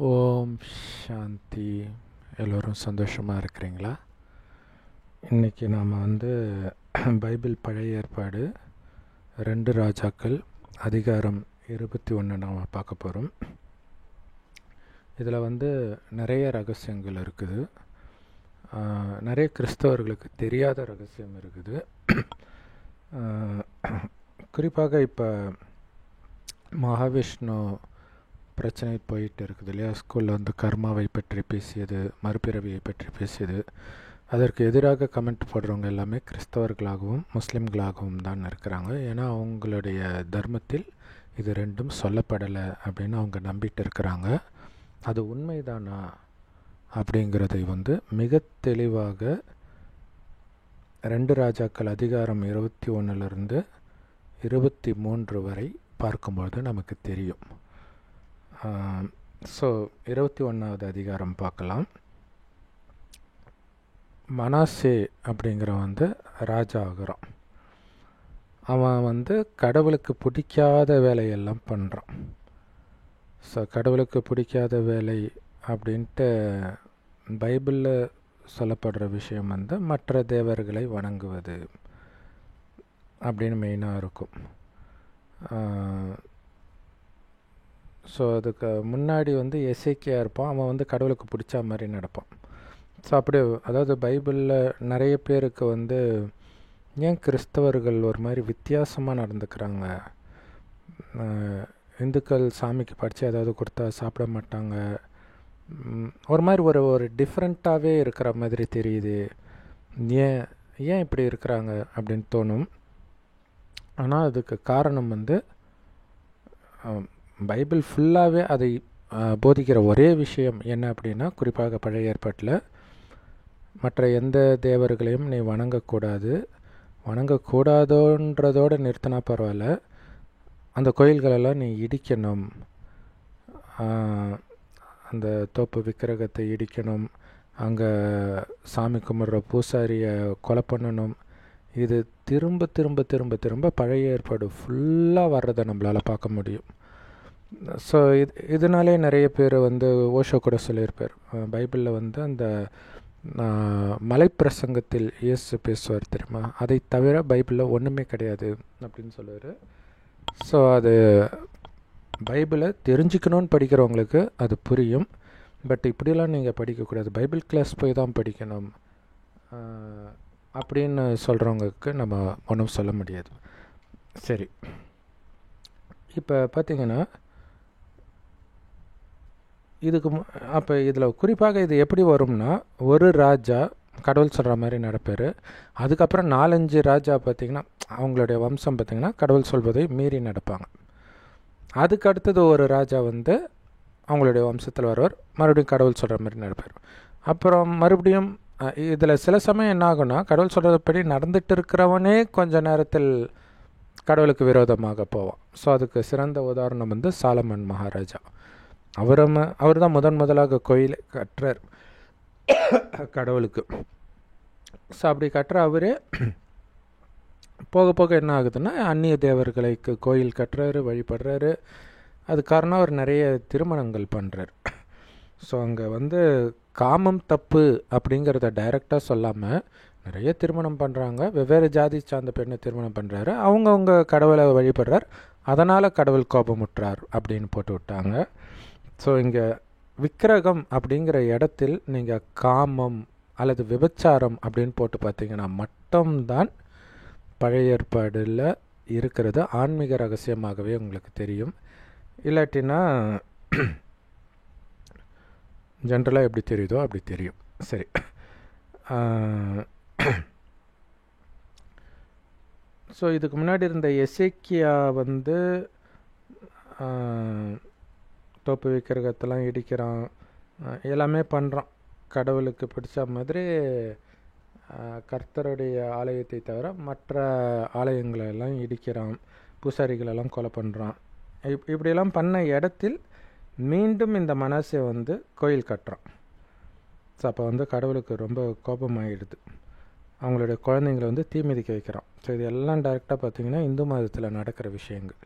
ஓம் சாந்தி. எல்லோரும் சந்தோஷமாக இருக்கிறீங்களா? இன்றைக்கி நாம் பைபிள் பழைய ஏற்பாடு 2 ராஜாக்கள் அதிகாரம் 21 நாம் பார்க்க போகிறோம். இதில் நிறைய ரகசியங்கள் இருக்குது. நிறைய கிறிஸ்தவர்களுக்கு தெரியாத ரகசியம் இருக்குது. குறிப்பாக இப்போ மகாவிஷ்ணு பிரச்சனை போயிட்டு இருக்குது இல்லையா? ஸ்கூலில் கர்மாவை பற்றி பேசியது, மறுபிறவியை பற்றி பேசியது. அதற்கு எதிராக கமெண்ட் போடுறவங்க எல்லாமே கிறிஸ்தவர்களாகவும் முஸ்லீம்களாகவும் தான் இருக்கிறாங்க. ஏன்னா அவங்களுடைய தர்மத்தில் இது ரெண்டும் சொல்லப்படலை அப்படின்னு அவங்க நம்பிட்டு இருக்கிறாங்க. அது உண்மைதானா அப்படிங்கிறதை மிக தெளிவாக 2 ராஜாக்கள் அதிகாரம் 21 23 வரை பார்க்கும்பொழுது நமக்கு தெரியும். ஸோ 21வது அதிகாரம் பார்க்கலாம். மனாசே அப்படிங்கிற ராஜா ஆகிறான். அவன் கடவுளுக்கு பிடிக்காத வேலையெல்லாம் பண்ணுறான். ஸோ கடவுளுக்கு பிடிக்காத வேலை அப்படின்ட்டு பைபிளில் சொல்லப்படுற விஷயம் மற்ற தேவர்களை வணங்குவது அப்படின்னு மெயினாக இருக்கும். ஸோ அதுக்கு முன்னாடி எசேக்கியா இருப்பான். அவன் கடவுளுக்கு பிடிச்ச மாதிரி நடப்பான். ஸோ அப்படி அதாவது பைபிளில் நிறைய பேருக்கு ஏன் கிறிஸ்தவர்கள் ஒரு மாதிரி வித்தியாசமாக நடந்துக்கிறாங்க, இந்துக்கள் சாமிக்கு படித்து ஏதாவது கொடுத்தா சாப்பிட மாட்டாங்க, ஒரு மாதிரி ஒரு டிஃப்ரெண்ட்டாகவே இருக்கிற மாதிரி தெரியுது, ஏன் இப்படி இருக்கிறாங்க அப்படின்னு தோணும். ஆனால் அதுக்கு காரணம் பைபிள் ஃபுல்லாகவே அதை போதிக்கிற ஒரே விஷயம் என்ன அப்படின்னா, குறிப்பாக பழைய ஏற்பாட்டில் மற்ற எந்த தேவர்களையும் நீ வணங்கக்கூடாதோன்றதோடு நிறுத்தினா பரவாயில்ல, அந்த கோயில்களெல்லாம் நீ இடிக்கணும், அந்த தோப்பு விக்கிரகத்தை இடிக்கணும், அங்கே சாமி கும்பிட்ற பூசாரியை கொலை பண்ணணும். இது திரும்ப திரும்ப திரும்ப திரும்ப பழைய ஏற்பாடு ஃபுல்லாக வர்றதை நம்மளால் பார்க்க முடியும். ஸோ இதனாலே நிறைய பேர் ஓஷோ கூட சொல்லியிருப்பார், பைபிளில் அந்த மலைப்பிரசங்கத்தில் இயேசு பேசுவார் தெரியுமா, அதை தவிர பைபிளில் ஒன்றுமே கிடையாது அப்படின்னு சொல்லுவார். ஸோ அது பைபிளை தெரிஞ்சுக்கணுன்னு படிக்கிறவங்களுக்கு அது புரியும். பட் இப்படிலாம் நீங்கள் படிக்கக்கூடாது, பைபிள் கிளாஸ் போய் தான் படிக்கணும் அப்படின்னு சொல்கிறவங்களுக்கு நம்ம ஒன்றும் சொல்ல முடியாது. சரி, இப்போ பார்த்திங்கன்னா இதுக்கு அப்போ இதில் குறிப்பாக இது எப்படி வரும்னா, ஒரு ராஜா கடவுள் சொல்கிற மாதிரி நடப்பார். அதுக்கப்புறம் 4-5 ராஜா பார்த்திங்கன்னா அவங்களுடைய வம்சம் பார்த்திங்கன்னா கடவுள் சொல்வதை மீறி நடப்பாங்க. அதுக்கு அடுத்தது ஒரு ராஜா அவங்களுடைய வம்சத்தில் வருவார், மறுபடியும் கடவுள் சொல்கிற மாதிரி நடப்பார். அப்புறம் மறுபடியும் இதில் சில சமயம் என்ன ஆகுனா, கடவுள் சொல்கிறபடி நடந்துட்டு இருக்கிறவனே கொஞ்ச நேரத்தில் கடவுளுக்கு விரோதமாக போவான். ஸோ அதுக்கு சிறந்த உதாரணம் சாலமன் மகாராஜா. அவர் தான் முதலாக கோயிலை கட்டுறார் கடவுளுக்கு. ஸோ அப்படி கட்டுற அவரே போக போக என்ன ஆகுதுன்னா, அந்நிய தேவர்களுக்கு கோயில் கட்டுறாரு, வழிபடுறாரு. அது காரணம் அவர் நிறைய திருமணங்கள் பண்ணுறார். ஸோ அங்கே காமம் தப்பு அப்படிங்கிறத டைரெக்டாக சொல்லாமல் நிறைய திருமணம் பண்ணுறாங்க. வெவ்வேறு ஜாதி சார்ந்த பெண்ணை திருமணம் பண்ணுறாரு, அவங்கவுங்க கடவுளை வழிபடுறார், அதனால் கடவுள் கோபமுற்றார் அப்படின்னு போட்டு விட்டாங்க. ஸோ இங்கே விக்கிரகம் அப்படிங்கிற இடத்தில் நீங்கள் காமம் அல்லது விபச்சாரம் அப்படின்னு போட்டு பார்த்தீங்கன்னா மட்டும்தான் பழைய ஏற்பாடில் இருக்கிறது ஆன்மீக ரகசியமாகவே உங்களுக்கு தெரியும். இல்லாட்டினா ஜென்ரலாக எப்படி தெரியுதோ அப்படி தெரியும். சரி, ஸோ இதுக்கு முன்னாடி இருந்த எசேக்கியா தோப்பு விக்கிரகத்தெல்லாம் இடிக்கிறான், எல்லாமே பண்ணுறான் கடவுளுக்கு பிடிச்ச மாதிரி. கர்த்தருடைய ஆலயத்தை தவிர மற்ற ஆலயங்களெல்லாம் இடிக்கிறான், பூசாரிகளெல்லாம் கொலை பண்ணுறான். இப்படியெல்லாம் பண்ண இடத்தில் மீண்டும் இந்த மனசை கோயில் கட்டுறான். ஸோ அப்போ கடவுளுக்கு ரொம்ப கோபமாகிடுது. அவங்களுடைய குழந்தைங்களை தீ மிதிக்க வைக்கிறான். ஸோ இது எல்லாம் டைரெக்டாக பார்த்திங்கன்னா இந்து மதத்தில் நடக்கிற விஷயங்கள்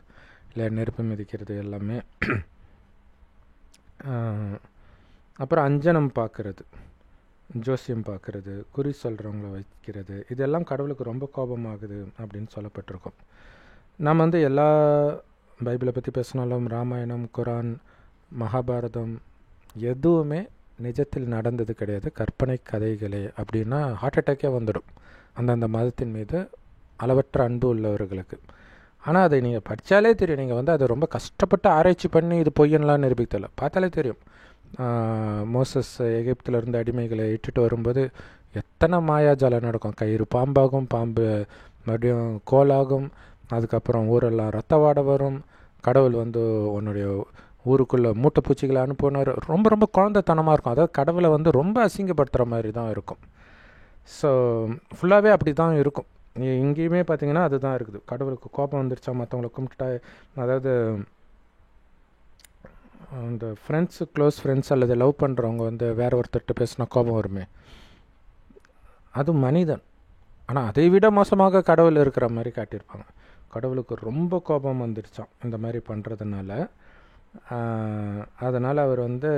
இல்லை, நெருப்பு மிதிக்கிறது எல்லாமே. அப்புறம் அஞ்சனம் பார்க்குறது, ஜோசியம் பார்க்குறது, குறி சொல்கிறவங்கள வைக்கிறது, இதெல்லாம் கடவுளுக்கு ரொம்ப கோபமாகுது அப்படின்னு சொல்லப்பட்டிருக்கோம். நாம் வந்து எல்லா பைபிளை பற்றி பேசினாலும் ராமாயணம், குரான், மகாபாரதம் எதுவுமே நிஜத்தில் நடந்தது கிடையாது, கற்பனை கதைகளே அப்படின்னா ஹார்ட் அட்டாக்கே வந்துடும் அந்தந்த மதத்தின் மீது அளவற்ற அன்பு உள்ளவர்களுக்கு. ஆனால் அதை நீங்கள் படித்தாலே தெரியும். நீங்கள் வந்து அதை ரொம்ப கஷ்டப்பட்டு ஆராய்ச்சி பண்ணி இது பொய்யன்லாம் நிரூபித்தல, பார்த்தாலே தெரியும். மோசஸ் எகிப்திலிருந்து அடிமைகளை இட்டுட்டு வரும்போது எத்தனை மாயாஜாலம் நடக்கும். கயிறு பாம்பாகும், பாம்பு மறுபடியும் கோலாகும், அதுக்கப்புறம் ஊரெல்லாம் ரத்த வாட வரும், கடவுள் வந்து உன்னுடைய ஊருக்குள்ளே மூட்டைப்பூச்சிகளை அனுப்புனார். ரொம்ப ரொம்ப குழந்தைத்தனமாக இருக்கும். அதாவது கடவுளை வந்து ரொம்ப அசிங்கப்படுத்துகிற மாதிரி தான் இருக்கும். ஸோ ஃபுல்லாகவே அப்படி தான் இருக்கும். இங்கேயுமே பார்த்திங்கன்னா அதுதான் இருக்குது. கடவுளுக்கு கோபம் வந்துருச்சா மற்றவங்களை கும்பிட்டுட்டா, அதாவது அந்த ஃப்ரெண்ட்ஸு, க்ளோஸ் ஃப்ரெண்ட்ஸ் அல்லது லவ் பண்ணுறவங்க வந்து வேற ஒருத்தர்கிட்ட பேசினா கோபம் வருமே, அது மனிதன். ஆனால் அதை விட மோசமாக கடவுள் இருக்கிற மாதிரி காட்டியிருப்பாங்க. கடவுளுக்கு ரொம்ப கோபம் வந்துருச்சான் இந்த மாதிரி பண்ணுறதுனால. அதனால் அவர் வந்து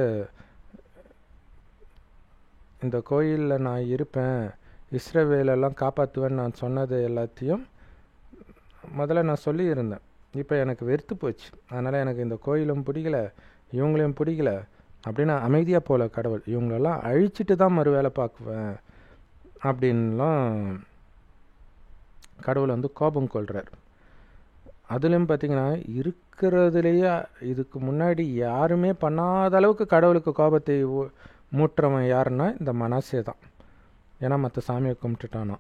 இந்த கோயிலில் நான் இருப்பேன், இஸ்ரவேலெல்லாம் காப்பாற்றுவேன்னு நான் சொன்னது எல்லாத்தையும் முதல்ல நான் சொல்லியிருந்தேன். இப்போ எனக்கு வெறுத்து போச்சு, அதனால் எனக்கு இந்த கோயிலும் பிடிக்கல, இவங்களையும் பிடிக்கல அப்படின்னு அமைதியாக போல கடவுள். இவங்களெல்லாம் அழிச்சிட்டு தான் மறு வேலை பார்க்குவேன் அப்படின்லாம் கடவுள் வந்து கோபம் கொள்கிறார். அதுலேயும் பார்த்திங்கன்னா இருக்கிறதுலேயே இதுக்கு முன்னாடி யாருமே பண்ணாத அளவுக்கு கடவுளுக்கு கோபத்தை மூட்டுறவன் யாருன்னா இந்த மனாசே தான். ஏன்னா மற்ற சாமியை கும்பிட்டுட்டானா.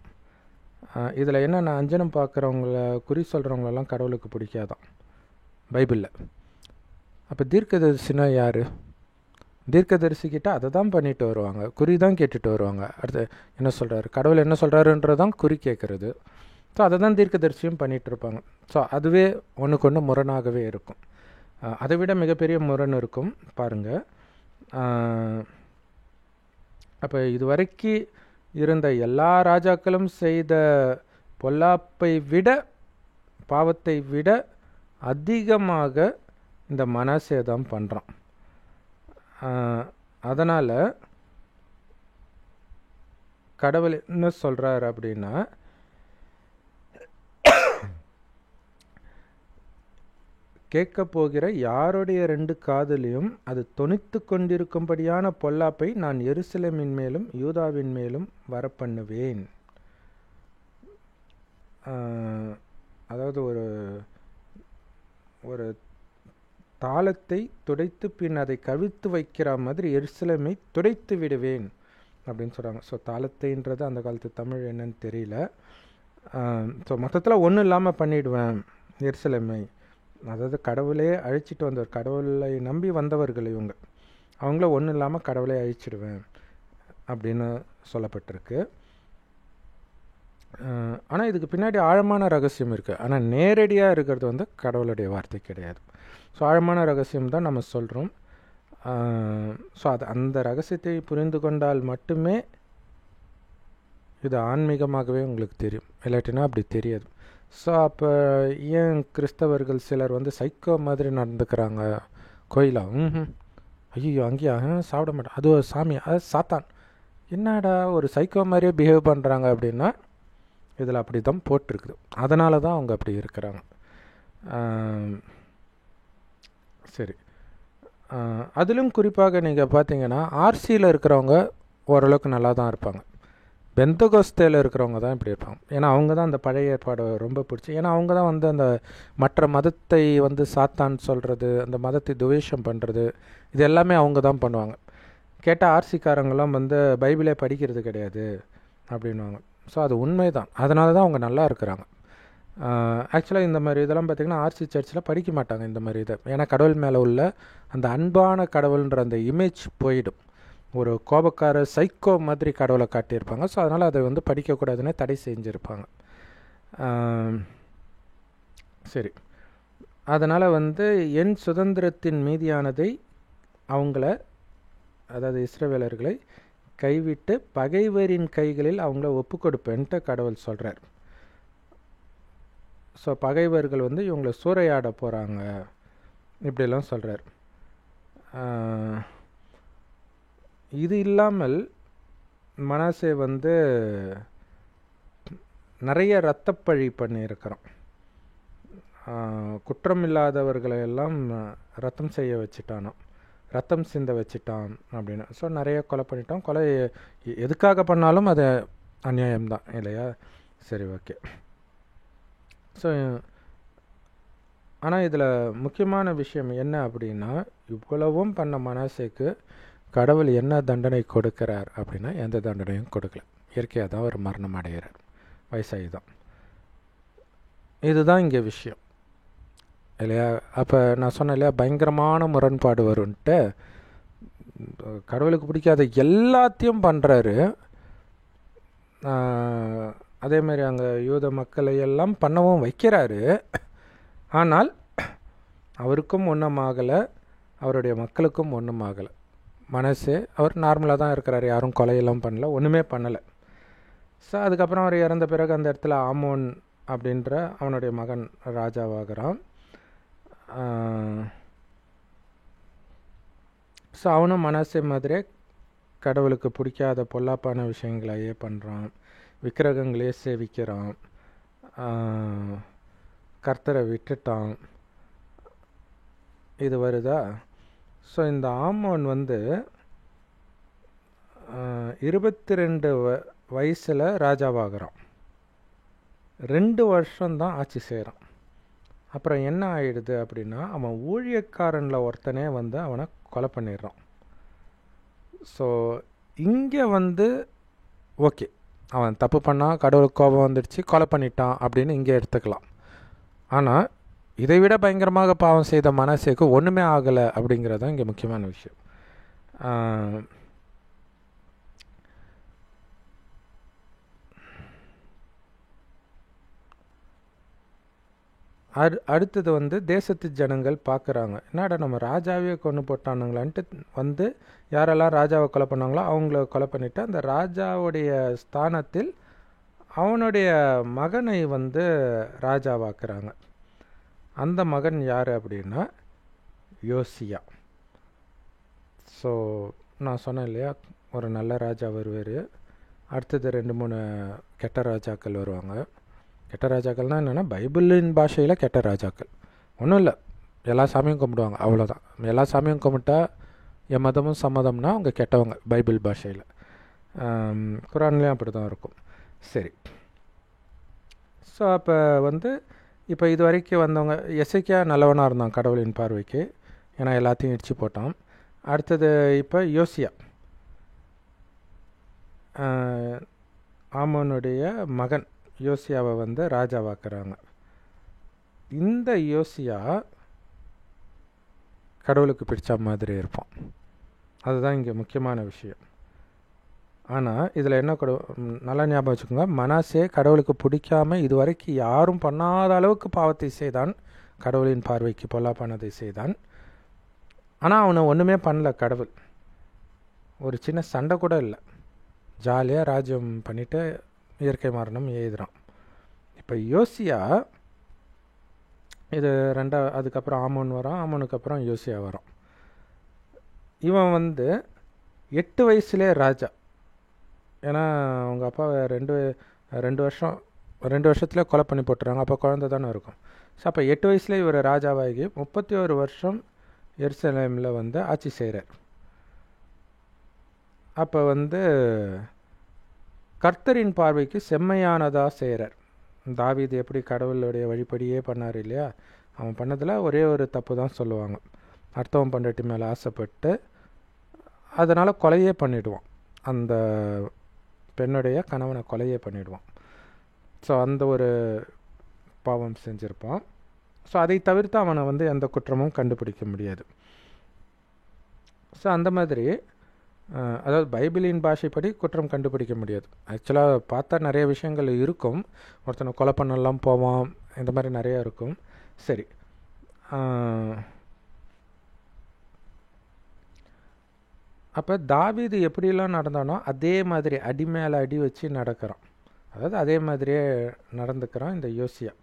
இதில் என்னென்ன அஞ்சனம் பார்க்குறவங்கள, குறி சொல்கிறவங்களெல்லாம் கடவுளுக்கு பிடிக்காதான் பைபிளில். அப்போ தீர்க்கதரிசினா யார்? தீர்க்கதரிசிக்கிட்ட அதை தான் பண்ணிட்டு வருவாங்க, குறி தான் கேட்டுட்டு வருவாங்க. அடுத்து என்ன சொல்கிறாரு, கடவுள் என்ன சொல்கிறாருன்றதான் குறி கேட்குறது. ஸோ அதை தான் தீர்க்கதரிசியும் பண்ணிகிட்ருப்பாங்க. ஸோ அதுவே ஒன்றுக்கு ஒன்று முரணாகவே இருக்கும். அதை விட மிகப்பெரிய முரண் இருக்கும் பாருங்கள். அப்போ இதுவரைக்கும் இருந்த எல்லா ராஜாக்களும் செய்த பொல்லாப்பை விட, பாவத்தை விட அதிகமாக இந்த மனாசே தான் பண்ணுறான். அதனால் கடவுள் என்ன சொல்கிறார் அப்படின்னா, கேட்க போகிற யாருடைய 2 காதிலையும் அது தொனித்து கொண்டிருக்கும்படியான பொல்லாப்பை நான் எருசலேமின் மேலும் யூதாவின் மேலும் வரப்பண்ணுவேன். அதாவது ஒரு தாளத்தை துடைத்து பின் அதை கவிழ்த்து வைக்கிற மாதிரி எருசலேமை துடைத்து விடுவேன் அப்படின்னு சொல்கிறாங்க. ஸோ தாளத்தைன்றது அந்த காலத்து தமிழ் என்னன்னு தெரியல. ஸோ மொத்தத்தில் ஒன்றும் இல்லாமல் பண்ணிவிடுவேன் எருசலேமை. அதாவது கடவுளே அழிச்சிட்டு வந்தவர், கடவுளை நம்பி வந்தவர்கள் இவங்க, அவங்கள ஒன்றும் இல்லாமல் கடவுளை அழிச்சிடுவேன் அப்படின்னு சொல்லப்பட்டிருக்கு. ஆனால் இதுக்கு பின்னாடி ஆழமான ரகசியம் இருக்குது. ஆனால் நேரடியாக இருக்கிறது வந்து கடவுளுடைய வார்த்தை கிடையாது. ஸோ ஆழமான ரகசியம் தான் நம்ம சொல்கிறோம். ஸோ அந்த ரகசியத்தை புரிந்து கொண்டால் மட்டுமே இது ஆன்மீகமாகவே உங்களுக்கு தெரியும், இல்லாட்டினா அப்படி தெரியாது. ஸோ அப்போ ஏன் கிறிஸ்தவர்கள் சிலர் வந்து சைக்கோ மாதிரி நடந்துக்கிறாங்க கோயிலா? ஐயோ அங்கேயா சாப்பிட மாட்டேன், அது ஒரு சாமி, அது சாத்தான், என்னடா ஒரு சைக்கோ மாதிரியே பிஹேவ் பண்ணுறாங்க அப்படின்னா இதில் அப்படி தான் போட்டிருக்குது. அதனால தான் அவங்க அப்படி இருக்கிறாங்க. சரி, அதிலும் குறிப்பாக நீங்கள் பார்த்தீங்கன்னா ஆர்சியில் இருக்கிறவங்க ஓரளவுக்கு நல்லா தான் இருப்பாங்க. பெந்தகோஸ்தேல இருக்கிறவங்க தான் இப்படி இருப்பாங்க. ஏன்னா அவங்க தான் அந்த பழைய ஏற்பாடு ரொம்ப பிடிச்சி, ஏன்னா அவங்க தான் வந்து அந்த மற்ற மதத்தை வந்து சாத்தான் சொல்கிறது, அந்த மதத்தை துவேஷம் பண்ணுறது, இது எல்லாமே அவங்க தான் பண்ணுவாங்க. கேட்டால் ஆர்சிக்காரங்களாம் வந்து பைபிளே படிக்கிறது கிடையாது அப்படின்வாங்க. ஸோ அது உண்மை தான். அதனால தான் அவங்க நல்லா இருக்கிறாங்க. ஆக்சுவலாக இந்த மாதிரி இதெல்லாம் பார்த்திங்கன்னா ஆர்சி சர்ச்சில் படிக்க மாட்டாங்க இந்த மாதிரி இதை. ஏன்னா கடவுள் மேலே உள்ள அந்த அன்பான கடவுள்ன்ற அந்த இமேஜ் போயிடும். ஒரு கோபக்கார சைக்கோ மாதிரி கடவுளை காட்டியிருப்பாங்க. ஸோ அதனால் அதை வந்து படிக்கக்கூடாதுன்னு தடை செஞ்சுருப்பாங்க. சரி, அதனால் வந்து என் சுதந்திரத்தின் மீதியானதை அவங்கள, அதாவது இஸ்ரவேலர்களை கைவிட்டு பகைவரின் கைகளில் அவங்கள ஒப்பு கொடுப்பேன்ட்டு கடவுள் சொல்கிறார். ஸோ பகைவர்கள் வந்து இவங்களை சூறையாட போகிறாங்க இப்படிலாம் சொல்கிறார். இது இல்லாமல் மனாசே வந்து நிறைய இரத்தப்பழி பண்ணியிருக்கிறான். குற்றமில்லாதவர்களை எல்லாம் ரத்தம் செய்ய வச்சுட்டானான், ரத்தம் சிந்த வச்சுட்டான் அப்படின்னு. ஸோ நிறைய கொலை பண்ணிட்டான். கொலை எதுக்காக பண்ணாலும் அது அநியாயம்தான் இல்லையா? சரி, ஓகே. ஸோ ஆனால் இதில் முக்கியமான விஷயம் என்ன அப்படின்னா, இவ்வளவும் பண்ண மனாசேக்கு கடவுள் என்ன தண்டனை கொடுக்கிறார் அப்படின்னா எந்த தண்டனையும் கொடுக்கல. இயற்கையாக தான் ஒரு மரணம் அடைகிறார், வயசாகி தான். இதுதான் இங்கே விஷயம் இல்லையா? அப்போ நான் சொன்னேன் இல்லையா, பயங்கரமான முரண்பாடு வரும்ன்ட்டு. கடவுளுக்கு பிடிக்காத எல்லாத்தையும் பண்ணுறாரு. அதேமாரி அங்கே யூத மக்களை எல்லாம் பண்ணவும் வைக்கிறாரு. ஆனால் அவருக்கும் ஒன்றும் ஆகலை, அவருடைய மக்களுக்கும் ஒன்றும் ஆகலை. மனசு அவர் நார்மலாக தான் இருக்கிறார், யாரும் கொலையெல்லாம் பண்ணல, ஒன்றுமே பண்ணலை. ஸோ அதுக்கப்புறம் அவர் இறந்த பிறகு அந்த இடத்துல ஆமோன் அப்படின்ற அவனுடைய மகன் ராஜாவாகிறான். ஸோ அவனும் மனசே மாதிரியே கடவுளுக்கு பிடிக்காத பொல்லாப்பான விஷயங்களையே பண்ணுறான், விக்கிரகங்களே சேவிக்கிறான், கர்த்தரை விட்டுட்டான். இது வருதா? ஸோ இந்த ஆமோன் வந்து 22 வயசில் ராஜாவாகிறான். 2 வருஷம்தான் ஆட்சி செய்கிறான். அப்புறம் என்ன ஆயிடுது அப்படின்னா, அவன் ஊழியக்காரனில் ஒருத்தனே வந்து அவனை கொலை பண்ணிடுறான். ஸோ இங்கே வந்து ஓகே, அவன் தப்பு பண்ணால் கடவுளுக்கு கோபம் வந்துடுச்சு, கொலை பண்ணிட்டான் அப்படின்னு இங்கே எடுத்துக்கலாம். ஆனால் இதை விட பயங்கரமாக பாவம் செய்த மனசேக்கு ஒன்றுமே ஆகலை அப்படிங்கிறது தான் இங்கே முக்கியமான விஷயம். அடுத்தது வந்து தேசத்து ஜனங்கள் பார்க்குறாங்க, என்னடா நம்ம ராஜாவே கொண்டு போட்டானுங்களான்ட்டு வந்து யாரெல்லாம் ராஜாவை கொலை பண்ணாங்களோ அவங்கள கொலை பண்ணிவிட்டு அந்த ராஜாவுடைய ஸ்தானத்தில் அவனுடைய மகனை வந்து ராஜாவாக்குறாங்க. அந்த மகன் யார் அப்படின்னா யோசியா. ஸோ நான் சொன்னேன் இல்லையா, ஒரு நல்ல ராஜா வருவார், அடுத்தது 2-3 கெட்ட ராஜாக்கள் வருவாங்க. கெட்ட ராஜாக்கள்னால் என்னென்னா பைபிளின் பாஷையில் கெட்ட ராஜாக்கள் ஒன்றும் இல்லை, எல்லா சாமியும் கும்பிடுவாங்க, அவ்வளோதான். எல்லா சாமியும் கும்பிட்டா என் மதமும் சம்மதம்னா அவங்க கெட்டவங்க பைபிள் பாஷையில். குரான்லேயும் அப்படி தான் இருக்கும். சரி, ஸோ அப்போ வந்து இப்போ இது வரைக்கும் வந்தவங்க, எசேக்கியா நல்லவனாக இருந்தான் கடவுளின் பார்வைக்கு, ஏன்னா எல்லாத்தையும் இடித்து போட்டான். அடுத்தது இப்போ யோசியா, ஆமோனுடைய மகன் யோசியாவை வந்து ராஜாவாக்குறாங்க. இந்த யோசியா கடவுளுக்கு பிடிச்ச மாதிரி இருப்பான், அதுதான் இங்கே முக்கியமான விஷயம். ஆனால் இதில் என்ன நல்லா ஞாபகம் வச்சுக்கோங்க, மனாசே கடவுளுக்கு பிடிக்காமல் இதுவரைக்கும் யாரும் பண்ணாத அளவுக்கு பாவத்தை செய்தான், கடவுளின் பார்வைக்கு பொல்லாப்பானதை செய்தான். ஆனால் அவனை ஒன்றுமே பண்ணல கடவுள், ஒரு சின்ன சண்டை கூட இல்லை, ஜாலியாக ராஜ்யம் பண்ணிவிட்டு இயற்கை மரணம் எழுதுறான். இப்போ யோசியா இது அதுக்கப்புறம் ஆமோன் வரான், ஆமோனுக்கு அப்புறம் யோசியா வரான். இவன் வந்து 8 வயசுலே ராஜா, ஏன்னா அவங்க அப்பாவை 2 வருஷத்தில் கொலை பண்ணி போட்டுறாங்க, அப்போ குழந்தை தானே இருக்கும். ஸோ அப்போ 8 வயசுல இவர் ராஜாவாகி 31 வருஷம் எருசலேமில் வந்து ஆட்சி செய்கிறார். அப்போ வந்து கர்த்தரின் பார்வைக்கு செம்மையானதாக செய்கிறார். தாவீது எப்படி கடவுளுடைய வழிபடியே பண்ணார் இல்லையா, அவன் பண்ணதில் ஒரே ஒரு தப்பு தான் சொல்லுவாங்க, அடுத்தவன் பொண்டாட்டி மேலே ஆசைப்பட்டு அதனால் கொலையே பண்ணிவிடுவான், அந்த பெண்ணுடைய கணவனை கொலையே பண்ணிவிடுவான். ஸோ அந்த ஒரு பாவம் செஞ்சுருப்பான். ஸோ அதை தவிர்த்து அவனை வந்து எந்த குற்றமும் கண்டுபிடிக்க முடியாது. ஸோ அந்த மாதிரி அதாவது பைபிளின் பாஷைப்படி குற்றம் கண்டுபிடிக்க முடியாது. ஆக்சுவலாக பார்த்தா நிறைய விஷயங்கள் இருக்கும், ஒருத்தனை கொலை பண்ணலாம் போவான், இந்த மாதிரி நிறையா இருக்கும். சரி, அப்போ தாவீது எப்படிலாம் நடந்தானோ அதே மாதிரி அடி மேலே அடி வச்சு நடக்கிறான், அதாவது அதே மாதிரியே நடந்துக்கிறான் இந்த யோசியா.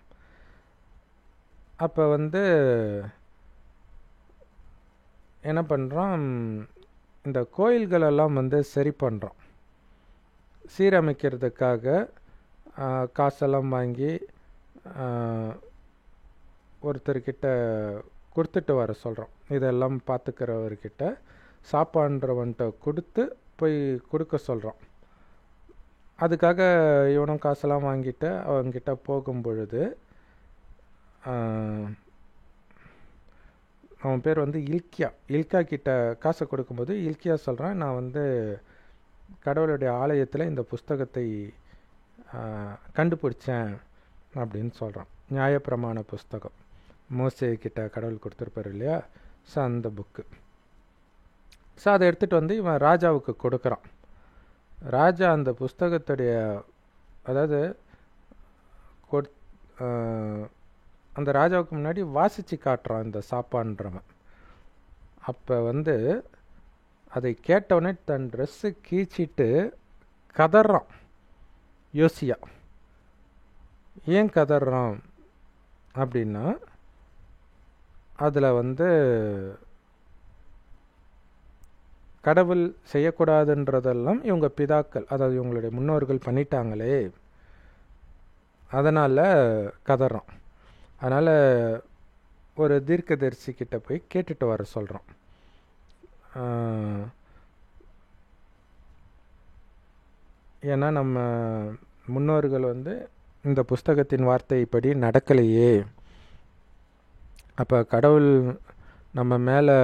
அப்போ வந்து என்ன பண்ணுறான், இந்த கோயில்களெல்லாம் சரி பண்ணுறோம், சீரமைக்கிறதுக்காக காசெல்லாம் வாங்கி ஒருத்தர்கிட்ட கொடுத்துட்டு வர சொல்கிறோம். இதெல்லாம் பார்த்துக்கிறவர்கிட்ட சாப்பான்றவன்கிட்ட கொடுத்து போய் கொடுக்க சொல்கிறோம். அதுக்காக இவனும் காசெல்லாம் வாங்கிட்டு அவங்ககிட்ட போகும் பொழுது அவன் பேர் இல்க்கியா கிட்ட காசை கொடுக்கும்போது இல்க்கியா சொல்கிறான், நான் கடவுளுடைய ஆலயத்தில் இந்த புஸ்தகத்தை கண்டுபிடிச்சேன் அப்படின்னு சொல்கிறான். நியாயப்பிரமாண புஸ்தகம் மோசே கிட்ட கடவுள் கொடுத்துருப்பார் இல்லையா, ஸோ அந்த புக்கு. ஸோ அதை எடுத்துகிட்டு இவன் ராஜாவுக்கு கொடுக்குறான். ராஜா அந்த புஸ்தகத்துடைய அதாவது அந்த ராஜாவுக்கு முன்னாடி வாசித்து காட்டுறான் இந்த சாப்பான்றவன். அப்போ அதை கேட்டவனே தன் ட்ரெஸ்ஸு கீச்சிட்டு கதறான். யோசியா ஏன் கதறான் அப்படின்னா, அதில் கடவுள் செய்யக்கூடாதுன்றதெல்லாம் இவங்க பிதாக்கள், அதாவது இவங்களுடைய முன்னோர்கள் பண்ணிட்டாங்களே, அதனால் கதறான். அதனால் ஒரு தீர்க்கதரிசி கிட்ட போய் கேட்டுட்டு வர சொல்கிறோம். ஏன்னா நம்ம முன்னோர்கள் இந்த புஸ்தகத்தின் வார்த்தைப்படி நடக்கலையே, அப்போ கடவுள் நம்ம மேலே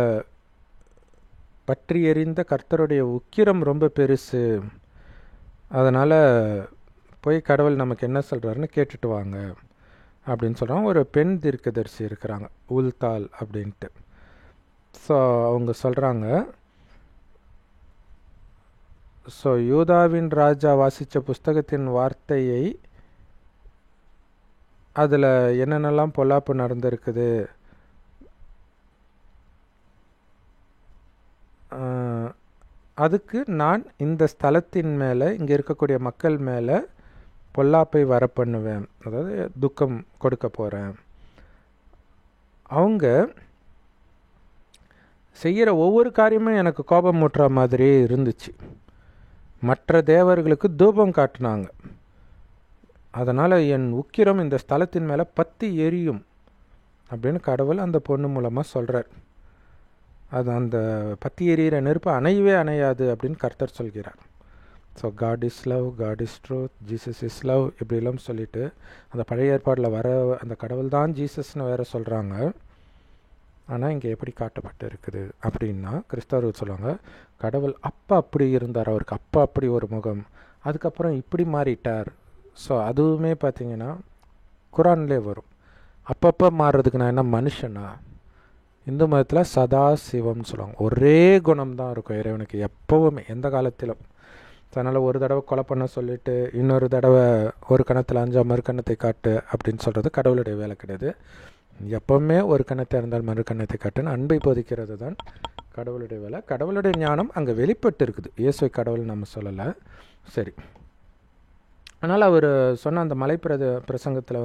பற்றி எறிந்த கர்த்தருடைய உக்கிரம் ரொம்ப பெருசு, அதனால் போய் கடவுள் நமக்கு என்ன சொல்கிறாருன்னு கேட்டுட்டு வாங்க அப்படின்னு சொல்கிறாங்க. ஒரு பெண் தீர்க்கதரிசி இருக்கிறாங்க, உல்தால் அப்படின்ட்டு. ஸோ அவங்க சொல்கிறாங்க, ஸோ யூதாவின் ராஜா வாசித்த புஸ்தகத்தின் வார்த்தையை அதில் என்னென்னலாம் பொல்லாப்பு நடந்திருக்குது, அதுக்கு நான் இந்த ஸ்தலத்தின் மேலே இங்கே இருக்கக்கூடிய மக்கள் மேலே பொல்லாப்பை வர பண்ணுவேன், அதாவது துக்கம் கொடுக்க போகிறேன். அவங்க செய்கிற ஒவ்வொரு காரியமும் எனக்கு கோபம் ஊட்டுற மாதிரியே இருந்துச்சு. மற்ற தேவர்களுக்கு தூபம் காட்டினாங்க, அதனால் என் உக்கிரம் இந்த ஸ்தலத்தின் மேலே பற்றி எரியும் அப்படின்னு கடவுள் அந்த பொண்ணு மூலமாக சொல்கிறார். அது அந்த பற்றி எரியிற நெருப்பு அணையவே அணையாது அப்படின்னு கர்த்தர் சொல்கிறார். So God is love, God is truth, Jesus is love இப்படிலாம் சொல்லிவிட்டு அந்த பழைய ஏற்பாடில் வர அந்த கடவுள் தான் ஜீசஸ்னு வேறு சொல்கிறாங்க. ஆனால் இங்கே எப்படி காட்டப்பட்டு இருக்குது அப்படின்னா, கிறிஸ்தவர்கள் சொல்லுவாங்க, கடவுள் அப்போ அப்படி இருந்தார், அவருக்கு அப்போ அப்படி ஒரு முகம், அதுக்கப்புறம் இப்படி மாறிட்டார். ஸோ அதுவுமே பார்த்திங்கன்னா குரான்லே வரும். அப்பப்போ மாறுறதுக்கு நான் என்ன மனுஷனா? இந்து மதத்தில் சதா சிவம்னு சொல்லுவாங்க, ஒரே குணம்தான் இருக்கும் இறைவனுக்கு எப்போவுமே எந்த காலத்திலும். அதனால் ஒரு தடவை கொலை பண்ண சொல்லிவிட்டு இன்னொரு தடவை ஒரு கணத்தில் 5 மறு கணத்தை காட்டு அப்படின்னு சொல்கிறது கடவுளுடைய வேலை கிடையாது. எப்போவுமே ஒரு கணத்தை இருந்தால் மறு கணத்தை காட்டுன்னு அன்பை போதிக்கிறது தான் கடவுளுடைய வேலை. கடவுளுடைய ஞானம் அங்கே வெளிப்பட்டு இருக்குது, இயேசுவை கடவுள் நம்ம சொல்லலை. சரி, அதனால் அவர் சொன்ன அந்த மலை பிரசங்கத்தில்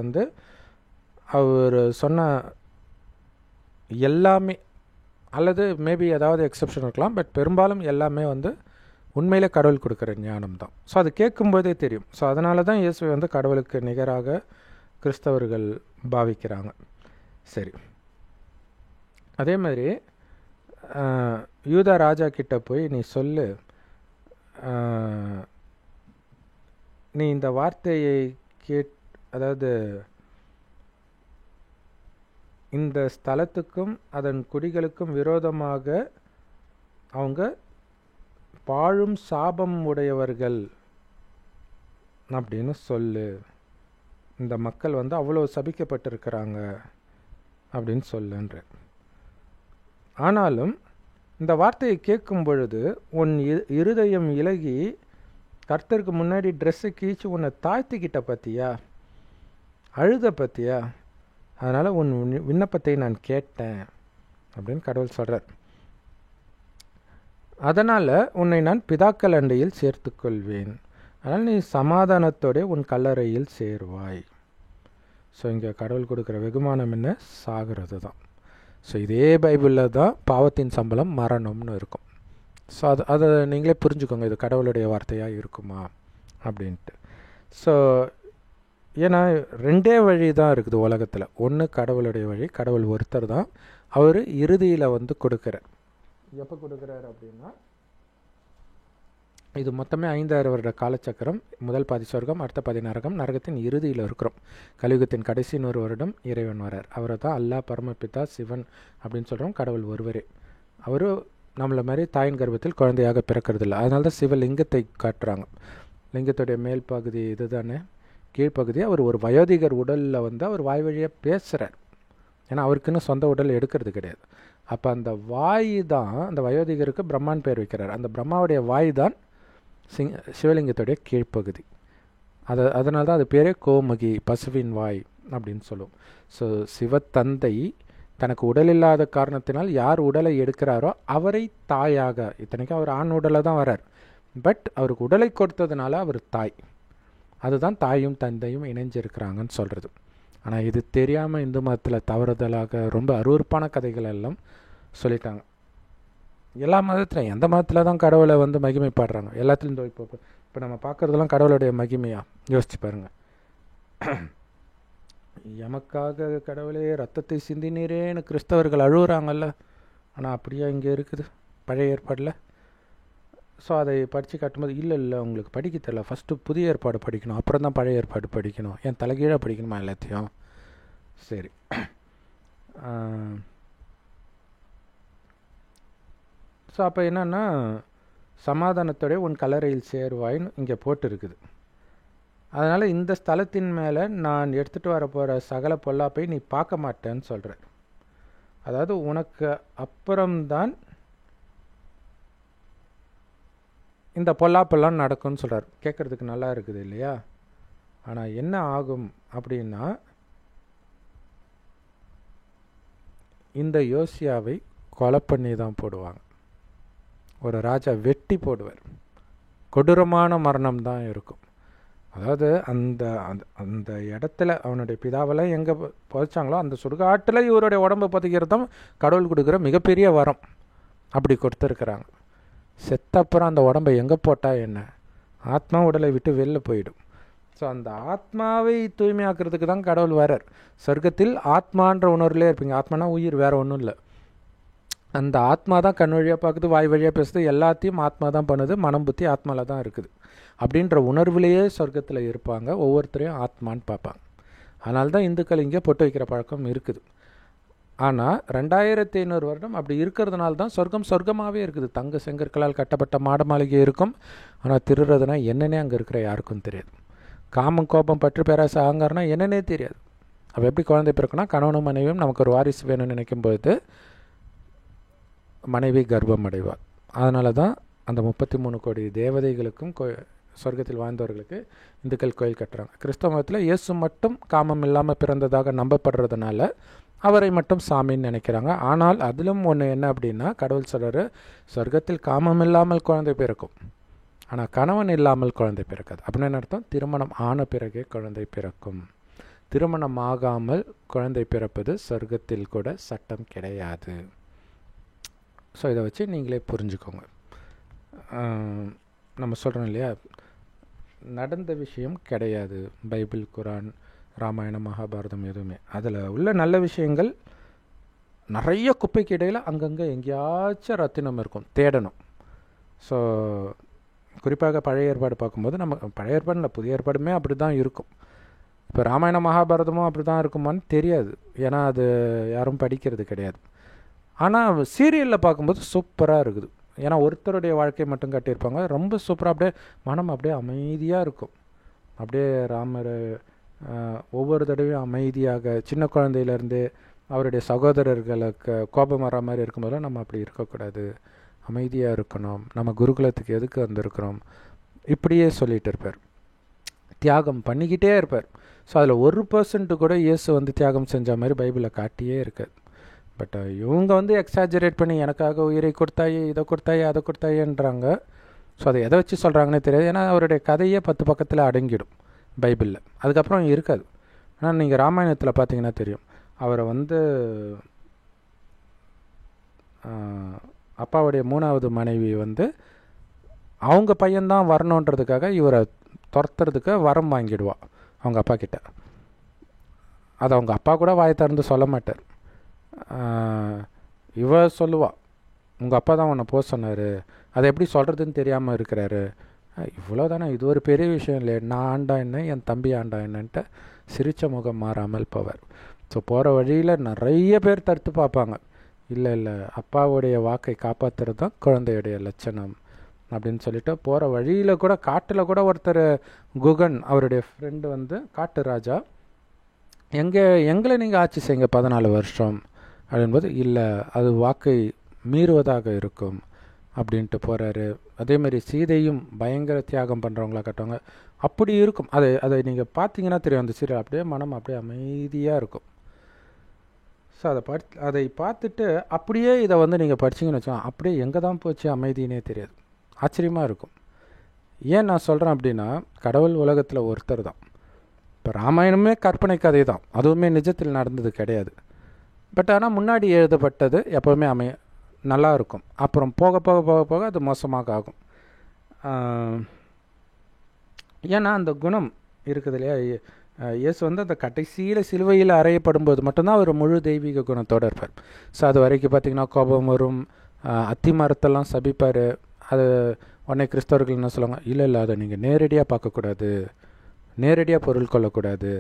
அவர் சொன்ன எல்லாமே, அல்லது மேபி ஏதாவது எக்ஸப்ஷன் இருக்கலாம், பட் பெரும்பாலும் எல்லாமே உண்மையிலே கடவுள் கொடுக்குற ஞானம் தான். ஸோ அது கேட்கும்போதே தெரியும். ஸோ அதனால தான் இயேசுவை கடவுளுக்கு நிகராக கிறிஸ்தவர்கள் பாவிக்கிறாங்க. சரி, அதே மாதிரி யூதா ராஜா கிட்ட போய் நீ சொல்லு, நீ இந்த வார்த்தையை அதாவது இந்த ஸ்தலத்துக்கும் அதன் குடிகளுக்கும் விரோதமாக அவங்க பாழும் சாபம் உடையவர்கள் அப்படின்னு சொல்லு, இந்த மக்கள் அவ்வளோ சபிக்கப்பட்டிருக்கிறாங்க அப்படின்னு சொல்லுன்ற. ஆனாலும் இந்த வார்த்தையை கேட்கும் பொழுது உன் இருதயம் இலகி கர்த்தருக்கு முன்னாடி ட்ரெஸ்ஸை கீழ்ச்சி உன்னை தாழ்த்திக்கிட்ட பற்றியா, அழுத பற்றியா, அதனால் உன் விண்ணப்பத்தை நான் கேட்டேன் அப்படின்னு கடவுள் சொல்கிறார். அதனால் உன்னை நான் பிதாக்கள் அண்டையில் சேர்த்து கொள்வேன், அதனால் நீ சமாதானத்தோட உன் கல்லறையில் சேருவாய். ஸோ இங்கே கடவுள் கொடுக்குற வெகுமானம் என்ன? சாகிறது தான். ஸோ இதே பைபிளில் தான் பாவத்தின் சம்பளம் மரணம்னு இருக்கும். ஸோ அதை நீங்களே புரிஞ்சுக்கோங்க, இது கடவுளுடைய வார்த்தையாக இருக்குமா அப்படின்ட்டு. ஸோ ஏன்னா 2 வழி தான் இருக்குது உலகத்தில். ஒன்று கடவுளுடைய வழி, கடவுள் ஒருத்தர் தான். அவர் இறுதியில் கொடுக்குறார். எப்போ கொடுக்குறார் அப்படின்னா, இது மொத்தமே 5000 வருட காலச்சக்கரம். முதல் பாதி சொர்க்கம், அடுத்த பாதி நரகம். நரகத்தின் இறுதியில் இருக்கிறோம். கலியுகத்தின் கடைசி 100 வருடம் இறைவன் வரார். அவரை தான் அல்லாஹ், பரமபிதா, சிவன் அப்படின்னு சொல்கிறோம். கடவுள் ஒருவரே. அவர் நம்மளை மாதிரி தாயின் கர்ப்பத்தில் குழந்தையாக பிறக்கிறது இல்லை. அதனால தான் சிவலிங்கத்தை காட்டுறாங்க. லிங்கத்துடைய மேல் பகுதி இது தானே, கீழ்ப்பகுதி. அவர் ஒரு வயோதிகர் உடலில் அவர் வாய் வழியாக பேசுகிறார். ஏன்னா அவருக்குன்னு சொந்த உடல் எடுக்கிறது கிடையாது. அப்போ அந்த வாய் தான், அந்த வயோதிகருக்கு பிரம்மான் பேர் வைக்கிறார். அந்த பிரம்மாவுடைய வாய் தான் சிவலிங்கத்துடைய கீழ்ப்பகுதி. அதனால தான் அது பேரே கோமகி, பசுவின் வாய் அப்படின்னு சொல்லுவோம். ஸோ சிவத்தந்தை தனக்கு உடல் இல்லாத காரணத்தினால் யார் உடலை எடுக்கிறாரோ அவரை தாயாக, இத்தனைக்கும் அவர் ஆண் உடலை தான் வரார், பட் அவருக்கு உடலை கொடுத்ததுனால அவர் தாய். அதுதான் தாயும் தந்தையும் இணைஞ்சிருக்கிறாங்கன்னு சொல்கிறது. ஆனால் இது தெரியாமல் இந்து மதத்தில் தவறுதலாக ரொம்ப அருவருப்பான கதைகள் எல்லாம் சொல்லிட்டாங்க. எல்லா மதத்துலையும், எந்த மதத்தில் தான் கடவுளை மகிமைப்படுறாங்க? எல்லாத்துலேயும் இப்போ நம்ம பார்க்குறதெல்லாம் கடவுளுடைய மகிமையாக யோசிச்சு பாருங்கள். எமக்காக கடவுளே ரத்தத்தை சிந்தினீரேன்னு கிறிஸ்தவர்கள் அழுகுறாங்கல்ல. ஆனால் அப்படியே இங்கே இருக்குது பழைய ஏற்பாடில். ஸோ அதை படித்து காட்டும்போது, இல்லை உங்களுக்கு படிக்க தெரியல, ஃபஸ்ட்டு புதிய ஏற்பாடு படிக்கணும், அப்புறம் தான் பழைய ஏற்பாடு படிக்கணும். ஏன் தலைகீழாக படிக்கணுமா எல்லாத்தையும்? சரி. ஸோ அப்போ என்னென்னா, சமாதானத்தோடைய உன் கல்லறையில் சேருவாயின்னு இங்கே போட்டு இருக்குது. அதனால் இந்த ஸ்தலத்தின் மேலே நான் எடுத்துகிட்டு வர போகிற சகல பொல்லாப்பை நீ பார்க்க மாட்டேன்னு சொல்கிற. அதாவது உனக்கு அப்புறம்தான் இந்த பொல்லாப்பெல்லாம் நடக்கும்னு சொல்கிறார். கேட்குறதுக்கு நல்லா இருக்குது இல்லையா? ஆனால் என்ன ஆகும் அப்படின்னா, இந்த யோசியாவை கொலை பண்ணி தான் போடுவாங்க. ஒரு ராஜா வெட்டி போடுவார். கொடூரமான மரணம் தான் இருக்கும். அதாவது அந்த அந்த இடத்துல அவனுடைய பிதாவெல்லாம் எங்கே புதைச்சாங்களோ அந்த சுடுகாட்டில் இவருடைய உடம்பை புதைக்கிறதும் கடவுள் கொடுக்குற மிகப்பெரிய வரம். அப்படி கொடுத்துருக்குறாங்க. செத்தப்புறம் அந்த உடம்பை எங்கே போட்டால் என்ன? ஆத்மா உடலை விட்டு வெளில போயிடும். ஸோ அந்த ஆத்மாவை தூய்மையாக்குறதுக்கு தான் கடவுள் வரார். சொர்க்கத்தில் ஆத்மான்ற உணர்வுலே இருப்பீங்க. ஆத்மானா உயிர், வேறு ஒன்றும் இல்லை. அந்த ஆத்மா தான் கண் வழியாக பார்க்குது, வாய் வழியாக பேசுது, எல்லாத்தையும் ஆத்மா தான் பண்ணுது. மனம் புத்தி ஆத்மாவில் தான் இருக்குது அப்படின்ற உணர்வுலேயே சொர்க்கத்தில் இருப்பாங்க. ஒவ்வொருத்தரையும் ஆத்மான்னு பார்ப்பாங்க. அதனால தான் இந்துக்கள் இங்கே பொட்டு வைக்கிற பழக்கம் இருக்குது. ஆனால் 2500 வருடம் அப்படி இருக்கிறதுனால தான் சொர்க்கமாகவே இருக்குது. தங்க செங்கற்களால் கட்டப்பட்ட மாட மாளிகை இருக்கும். ஆனால் திருடுறதுனா என்னன்னே அங்கே இருக்கிற யாருக்கும் தெரியாது. காமம், கோபம், பற்று, பேராசை, அகங்காரம்னா என்னன்னே தெரியாது. அப்போ எப்படி குழந்தை பிறக்குன்னா, கணவனும் மனைவியும் நமக்கு ஒரு வாரிசு வேணும்னு நினைக்கும்போது மனைவி கர்ப்பம் அடைவார். அதனால தான் அந்த 33 கோடி தேவதைகளுக்கும் சொர்க்கத்தில் வாழ்ந்தவர்களுக்கு இந்துக்கள் கோயில் கட்டுறாங்க. கிறிஸ்தவ மதத்தில் இயேசு மட்டும் காமம் இல்லாமல் பிறந்ததாக நம்பப்படுறதுனால அவரை மட்டும் சாமின்னு நினைக்கிறாங்க. ஆனால் அதிலும் ஒன்று என்ன அப்படின்னா, கடவுள் சொல்கிறார், சொர்க்கத்தில் காமம் இல்லாமல் குழந்தை பிறக்கும், ஆனால் கணவன் இல்லாமல் குழந்தை பிறக்காது. அப்படின்னு அர்த்தம், திருமணம் ஆன பிறகே குழந்தை பிறக்கும். திருமணம் ஆகாமல் குழந்தை பிறப்பது சொர்க்கத்தில் கூட சட்டம் கிடையாது. ஸோ இதை வச்சு நீங்களே புரிஞ்சுக்கோங்க. நம்ம சொல்கிறோம் இல்லையா, நடந்த விஷயம் கிடையாது பைபிள், குரான், ராமாயணம், மகாபாரதம் எதுவுமே. அதில் உள்ள நல்ல விஷயங்கள் நிறைய குப்பைக்கு இடையில் அங்கங்கே எங்கேயாச்சும் ரத்தினம் இருக்கும், தேடணும். ஸோ குறிப்பாக பழைய ஏற்பாடு பார்க்கும்போது, நம்ம பழைய ஏற்பாடு இல்லை, புதிய ஏற்பாடுமே அப்படி தான் இருக்கும். இப்போ ராமாயணம், மகாபாரதமும் அப்படி தான் இருக்குமான்னு தெரியாது, ஏன்னா அது யாரும் படிக்கிறது கிடையாது. ஆனால் சீரியலில் பார்க்கும்போது சூப்பராக இருக்குது. ஏன்னா ஒருத்தருடைய வாழ்க்கையை மட்டும் காட்டியிருப்பாங்க, ரொம்ப சூப்பராக, அப்படியே மனம் அப்படியே அமைதியாக இருக்கும். அப்படியே ராமர் ஒவ்வொரு தடவையும் அமைதியாக, சின்ன குழந்தையிலேருந்து அவருடைய சகோதரர்களுக்கு கோபம் வர மாதிரி இருக்கும்போதெல்லாம் நம்ம அப்படி இருக்கக்கூடாது, அமைதியாக இருக்கணும், நம்ம குருகுலத்துக்கு எதுக்கு வந்திருக்கிறோம், இப்படியே சொல்லிகிட்டு இருப்பார். தியாகம் பண்ணிக்கிட்டே இருப்பார். ஸோ அதில் 1% கூட இயேசு தியாகம் செஞ்ச மாதிரி பைபிளில் காட்டியே இருக்காது. பட் இவங்க எக்ஸாஜரேட் பண்ணி எனக்காக உயிரை கொடுத்தாயே, இதை கொடுத்தாயே, அதை கொடுத்தாயேன்றாங்க. ஸோ அதை எதை வச்சு சொல்கிறாங்கன்னே தெரியாது. ஏன்னா அவருடைய கதையே 10 பக்கத்தில் அடங்கிடும் பைபிளில், அதுக்கப்புறம் இருக்காது. ஆனால் நீங்கள் ராமாயணத்தில் பார்த்தீங்கன்னா தெரியும், அவரை அப்பாவுடைய 3வது மனைவி வந்து அவங்க பையன்தான் வரணுன்றதுக்காக இவரை துரத்துறதுக்கு வரம் வாங்கிடுவா அவங்க அப்பா கிட்ட. அது அவங்க அப்பா கூட வாயை திறந்து சொல்ல மாட்டார். இவ சொல்லுவா, உங்கள் அப்பா தான் உன்னை போக சொன்னார், அதை எப்படி சொல்கிறதுன்னு தெரியாமல் இருக்கிறாரு. இவ்வளோதானே, இது ஒரு பெரிய விஷயம் இல்லை, நான் ஆண்டா என்ன என் தம்பி ஆண்டா என்னன்ட்டு சிரித்த முகம் மாறாமல் போவார். ஸோ போகிற வழியில் நிறைய பேர் தடுத்து பார்ப்பாங்க. இல்லை இல்லை, அப்பாவுடைய வாக்கை காப்பாற்றுறது தான் குழந்தையுடைய லட்சணம் அப்படின்னு சொல்லிட்டு போகிற வழியில் கூட காட்டில் கூட ஒருத்தர் குகன் அவருடைய ஃப்ரெண்டு வந்து காட்டு ராஜா, எங்களை நீங்கள் ஆட்சி செய்யுங்க 14 வருஷம் அப்படின்போது, இல்லை அது வாக்கை மீறுவதாக இருக்கும் அப்படின்ட்டு போகிறாரு. அதேமாதிரி சீதையும் பயங்கர தியாகம் பண்ணுறவங்களா கட்டுவாங்க. அப்படி இருக்கும். அதை நீங்கள் பார்த்தீங்கன்னா தெரியும், அந்த சீரியல் அப்படியே மனம் அப்படியே அமைதியாக இருக்கும். ஸோ அதை பார்த்துட்டு அப்படியே இதை வந்து நீங்கள் படிச்சிங்கன்னு வச்சோம், அப்படியே எங்கே தான் போச்சு அமைதினே தெரியாது, ஆச்சரியமாக இருக்கும். ஏன் நான் சொல்கிறேன் அப்படின்னா, கடவுள் உலகத்தில் ஒருத்தர் தான். இப்போ ராமாயணமே கற்பனை கதை தான், அதுவுமே நிஜத்தில் நடந்தது கிடையாது. பட் ஆனால் முன்னாடி எழுதப்பட்டது எப்போவுமே நல்லா இருக்கும். அப்புறம் போக போக போக போக அது மோசமாக ஆகும். ஏன்னா அந்த குணம் இருக்குது இல்லையா, இயேசு வந்து அந்த கடைசியில் சிலுவையில் அறையப்படும்போது மட்டும்தான் அவர் முழு தெய்வீக குணத்தோடு இருப்பார். ஸோ அது வரைக்கும் பார்த்திங்கன்னா கோபம் வரும், அத்தி மரத்தெல்லாம் சபிப்பார். அது உடனே கிறிஸ்தவர்கள் என்ன சொல்லுவாங்க, இல்லை இல்லை அதை நீங்கள் நேரடியாக பார்க்கக்கூடாது, நேரடியாக பொருள் கொள்ளக்கூடாது.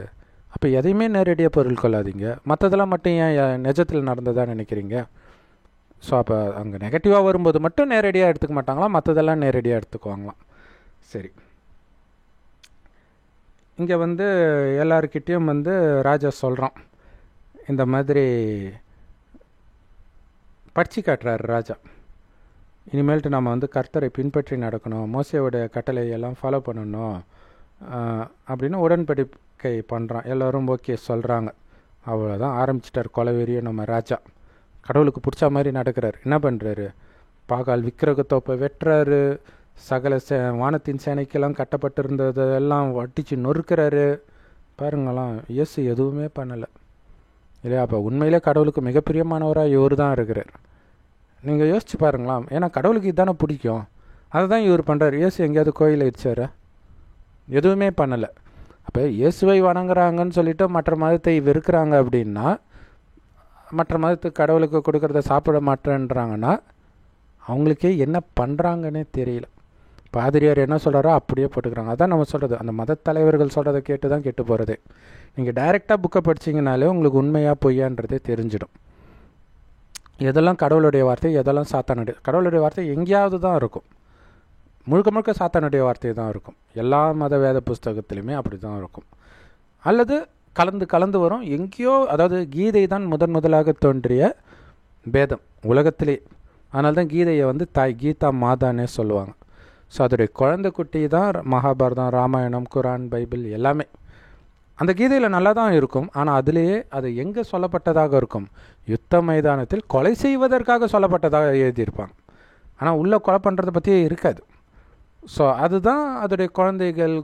அப்போ எதையுமே நேரடியாக பொருள் கொள்ளாதீங்க, மற்றதெல்லாம் மட்டும் ஏன் நிஜத்தில் நடந்ததாக நினைக்கிறீங்க. ஸோ அப்போ அங்கே நெகட்டிவாக வரும்போது மட்டும் நேரடியாக எடுத்துக்க மாட்டாங்களாம், மற்றதெல்லாம் நேரடியாக எடுத்துக்குவாங்களாம். சரி, இங்கே வந்து எல்லாருக்கிட்டேயும் வந்து ராஜா சொல்கிறான், இந்த மாதிரி படித்து காட்டுறாரு ராஜா, இனிமேல்ட்டு நம்ம வந்து கர்த்தரை பின்பற்றி நடக்கணும், மோசேயோடைய கட்டளையெல்லாம் ஃபாலோ பண்ணணும் அப்படின்னு உடன்படிக்கை பண்ணுறான். எல்லோரும் ஓகே சொல்கிறாங்க. அவ்வளோதான், ஆரம்பிச்சிட்டார் கொலவெறியும் நம்ம ராஜா. கடவுளுக்கு பிடிச்ச மாதிரி நடக்கிறார். என்ன பண்ணுறாரு, பாகால் விக்கிரகத்தோப்பை வெட்டுறாரு, சகல வானத்தின் சேனைக்கெல்லாம் கட்டப்பட்டிருந்ததெல்லாம் வட்டிச்சு நொறுக்கிறாரு. பாருங்களாம், இயேசு எதுவுமே பண்ணலை இல்லையா. அப்போ உண்மையிலே கடவுளுக்கு மிகப்பிரியமானவராக இவர் தான் இருக்கிறார். நீங்கள் யோசிச்சு பாருங்களாம், ஏன்னா கடவுளுக்கு இதுதானே பிடிக்கும், அதை தான் இவர் பண்ணுறார். இயேசு எங்கேயாவது கோயிலை இடிச்சார், எதுவுமே பண்ணலை. அப்போ இயேசுவை வணங்குறாங்கன்னு சொல்லிட்டு மற்ற மதத்தை வெறுக்கிறாங்க அப்படின்னா, மற்ற மதத்துக்கு கடவுளுக்கு கொடுக்குறத சாப்பிட மாட்டேன்றாங்கன்னா அவங்களுக்கே என்ன பண்ணுறாங்கன்னே தெரியல. பாதிரியார் என்ன சொல்கிறாரோ அப்படியே போட்டுக்கிறாங்க. அதான் நம்ம சொல்கிறது, அந்த மத தலைவர்கள் சொல்கிறத கேட்டு தான் கெட்டு போகிறதே. நீங்கள் டைரெக்டாக புக்கை படிச்சிங்கனாலே உங்களுக்கு உண்மையாக பொய்யான்றதே தெரிஞ்சிடும். எதெல்லாம் கடவுளுடைய வார்த்தை, எதெல்லாம் சாத்தானுடைய. கடவுளுடைய வார்த்தை எங்கேயாவது தான் இருக்கும், முழுக்க முழுக்க சாத்தானுடைய வார்த்தை தான் இருக்கும். எல்லா மத வேத புஸ்தகத்துலையுமே அப்படி தான் இருக்கும். அல்லது கலந்து கலந்து வரும் எங்கேயோ. அதாவது கீதை தான் முதலாக தோன்றிய வேதம் உலகத்திலே. அதனால தான் கீதையை வந்து தாய் கீதா மாதானே சொல்லுவாங்க. ஸோ அதோடைய குழந்தை குட்டி தான் மகாபாரதம், ராமாயணம், குரான், பைபிள் எல்லாமே. அந்த கீதையில் நல்லா தான் இருக்கும், ஆனால் அதுலேயே அது எங்கே சொல்லப்பட்டதாக இருக்கும், யுத்த மைதானத்தில் கொலை செய்வதற்காக சொல்லப்பட்டதாக எழுதியிருப்பாங்க. ஆனால் உள்ளே கொலை பண்ணுறதை பற்றியே இருக்காது. ஸோ அதுதான் அதோடைய குழந்தைகள்.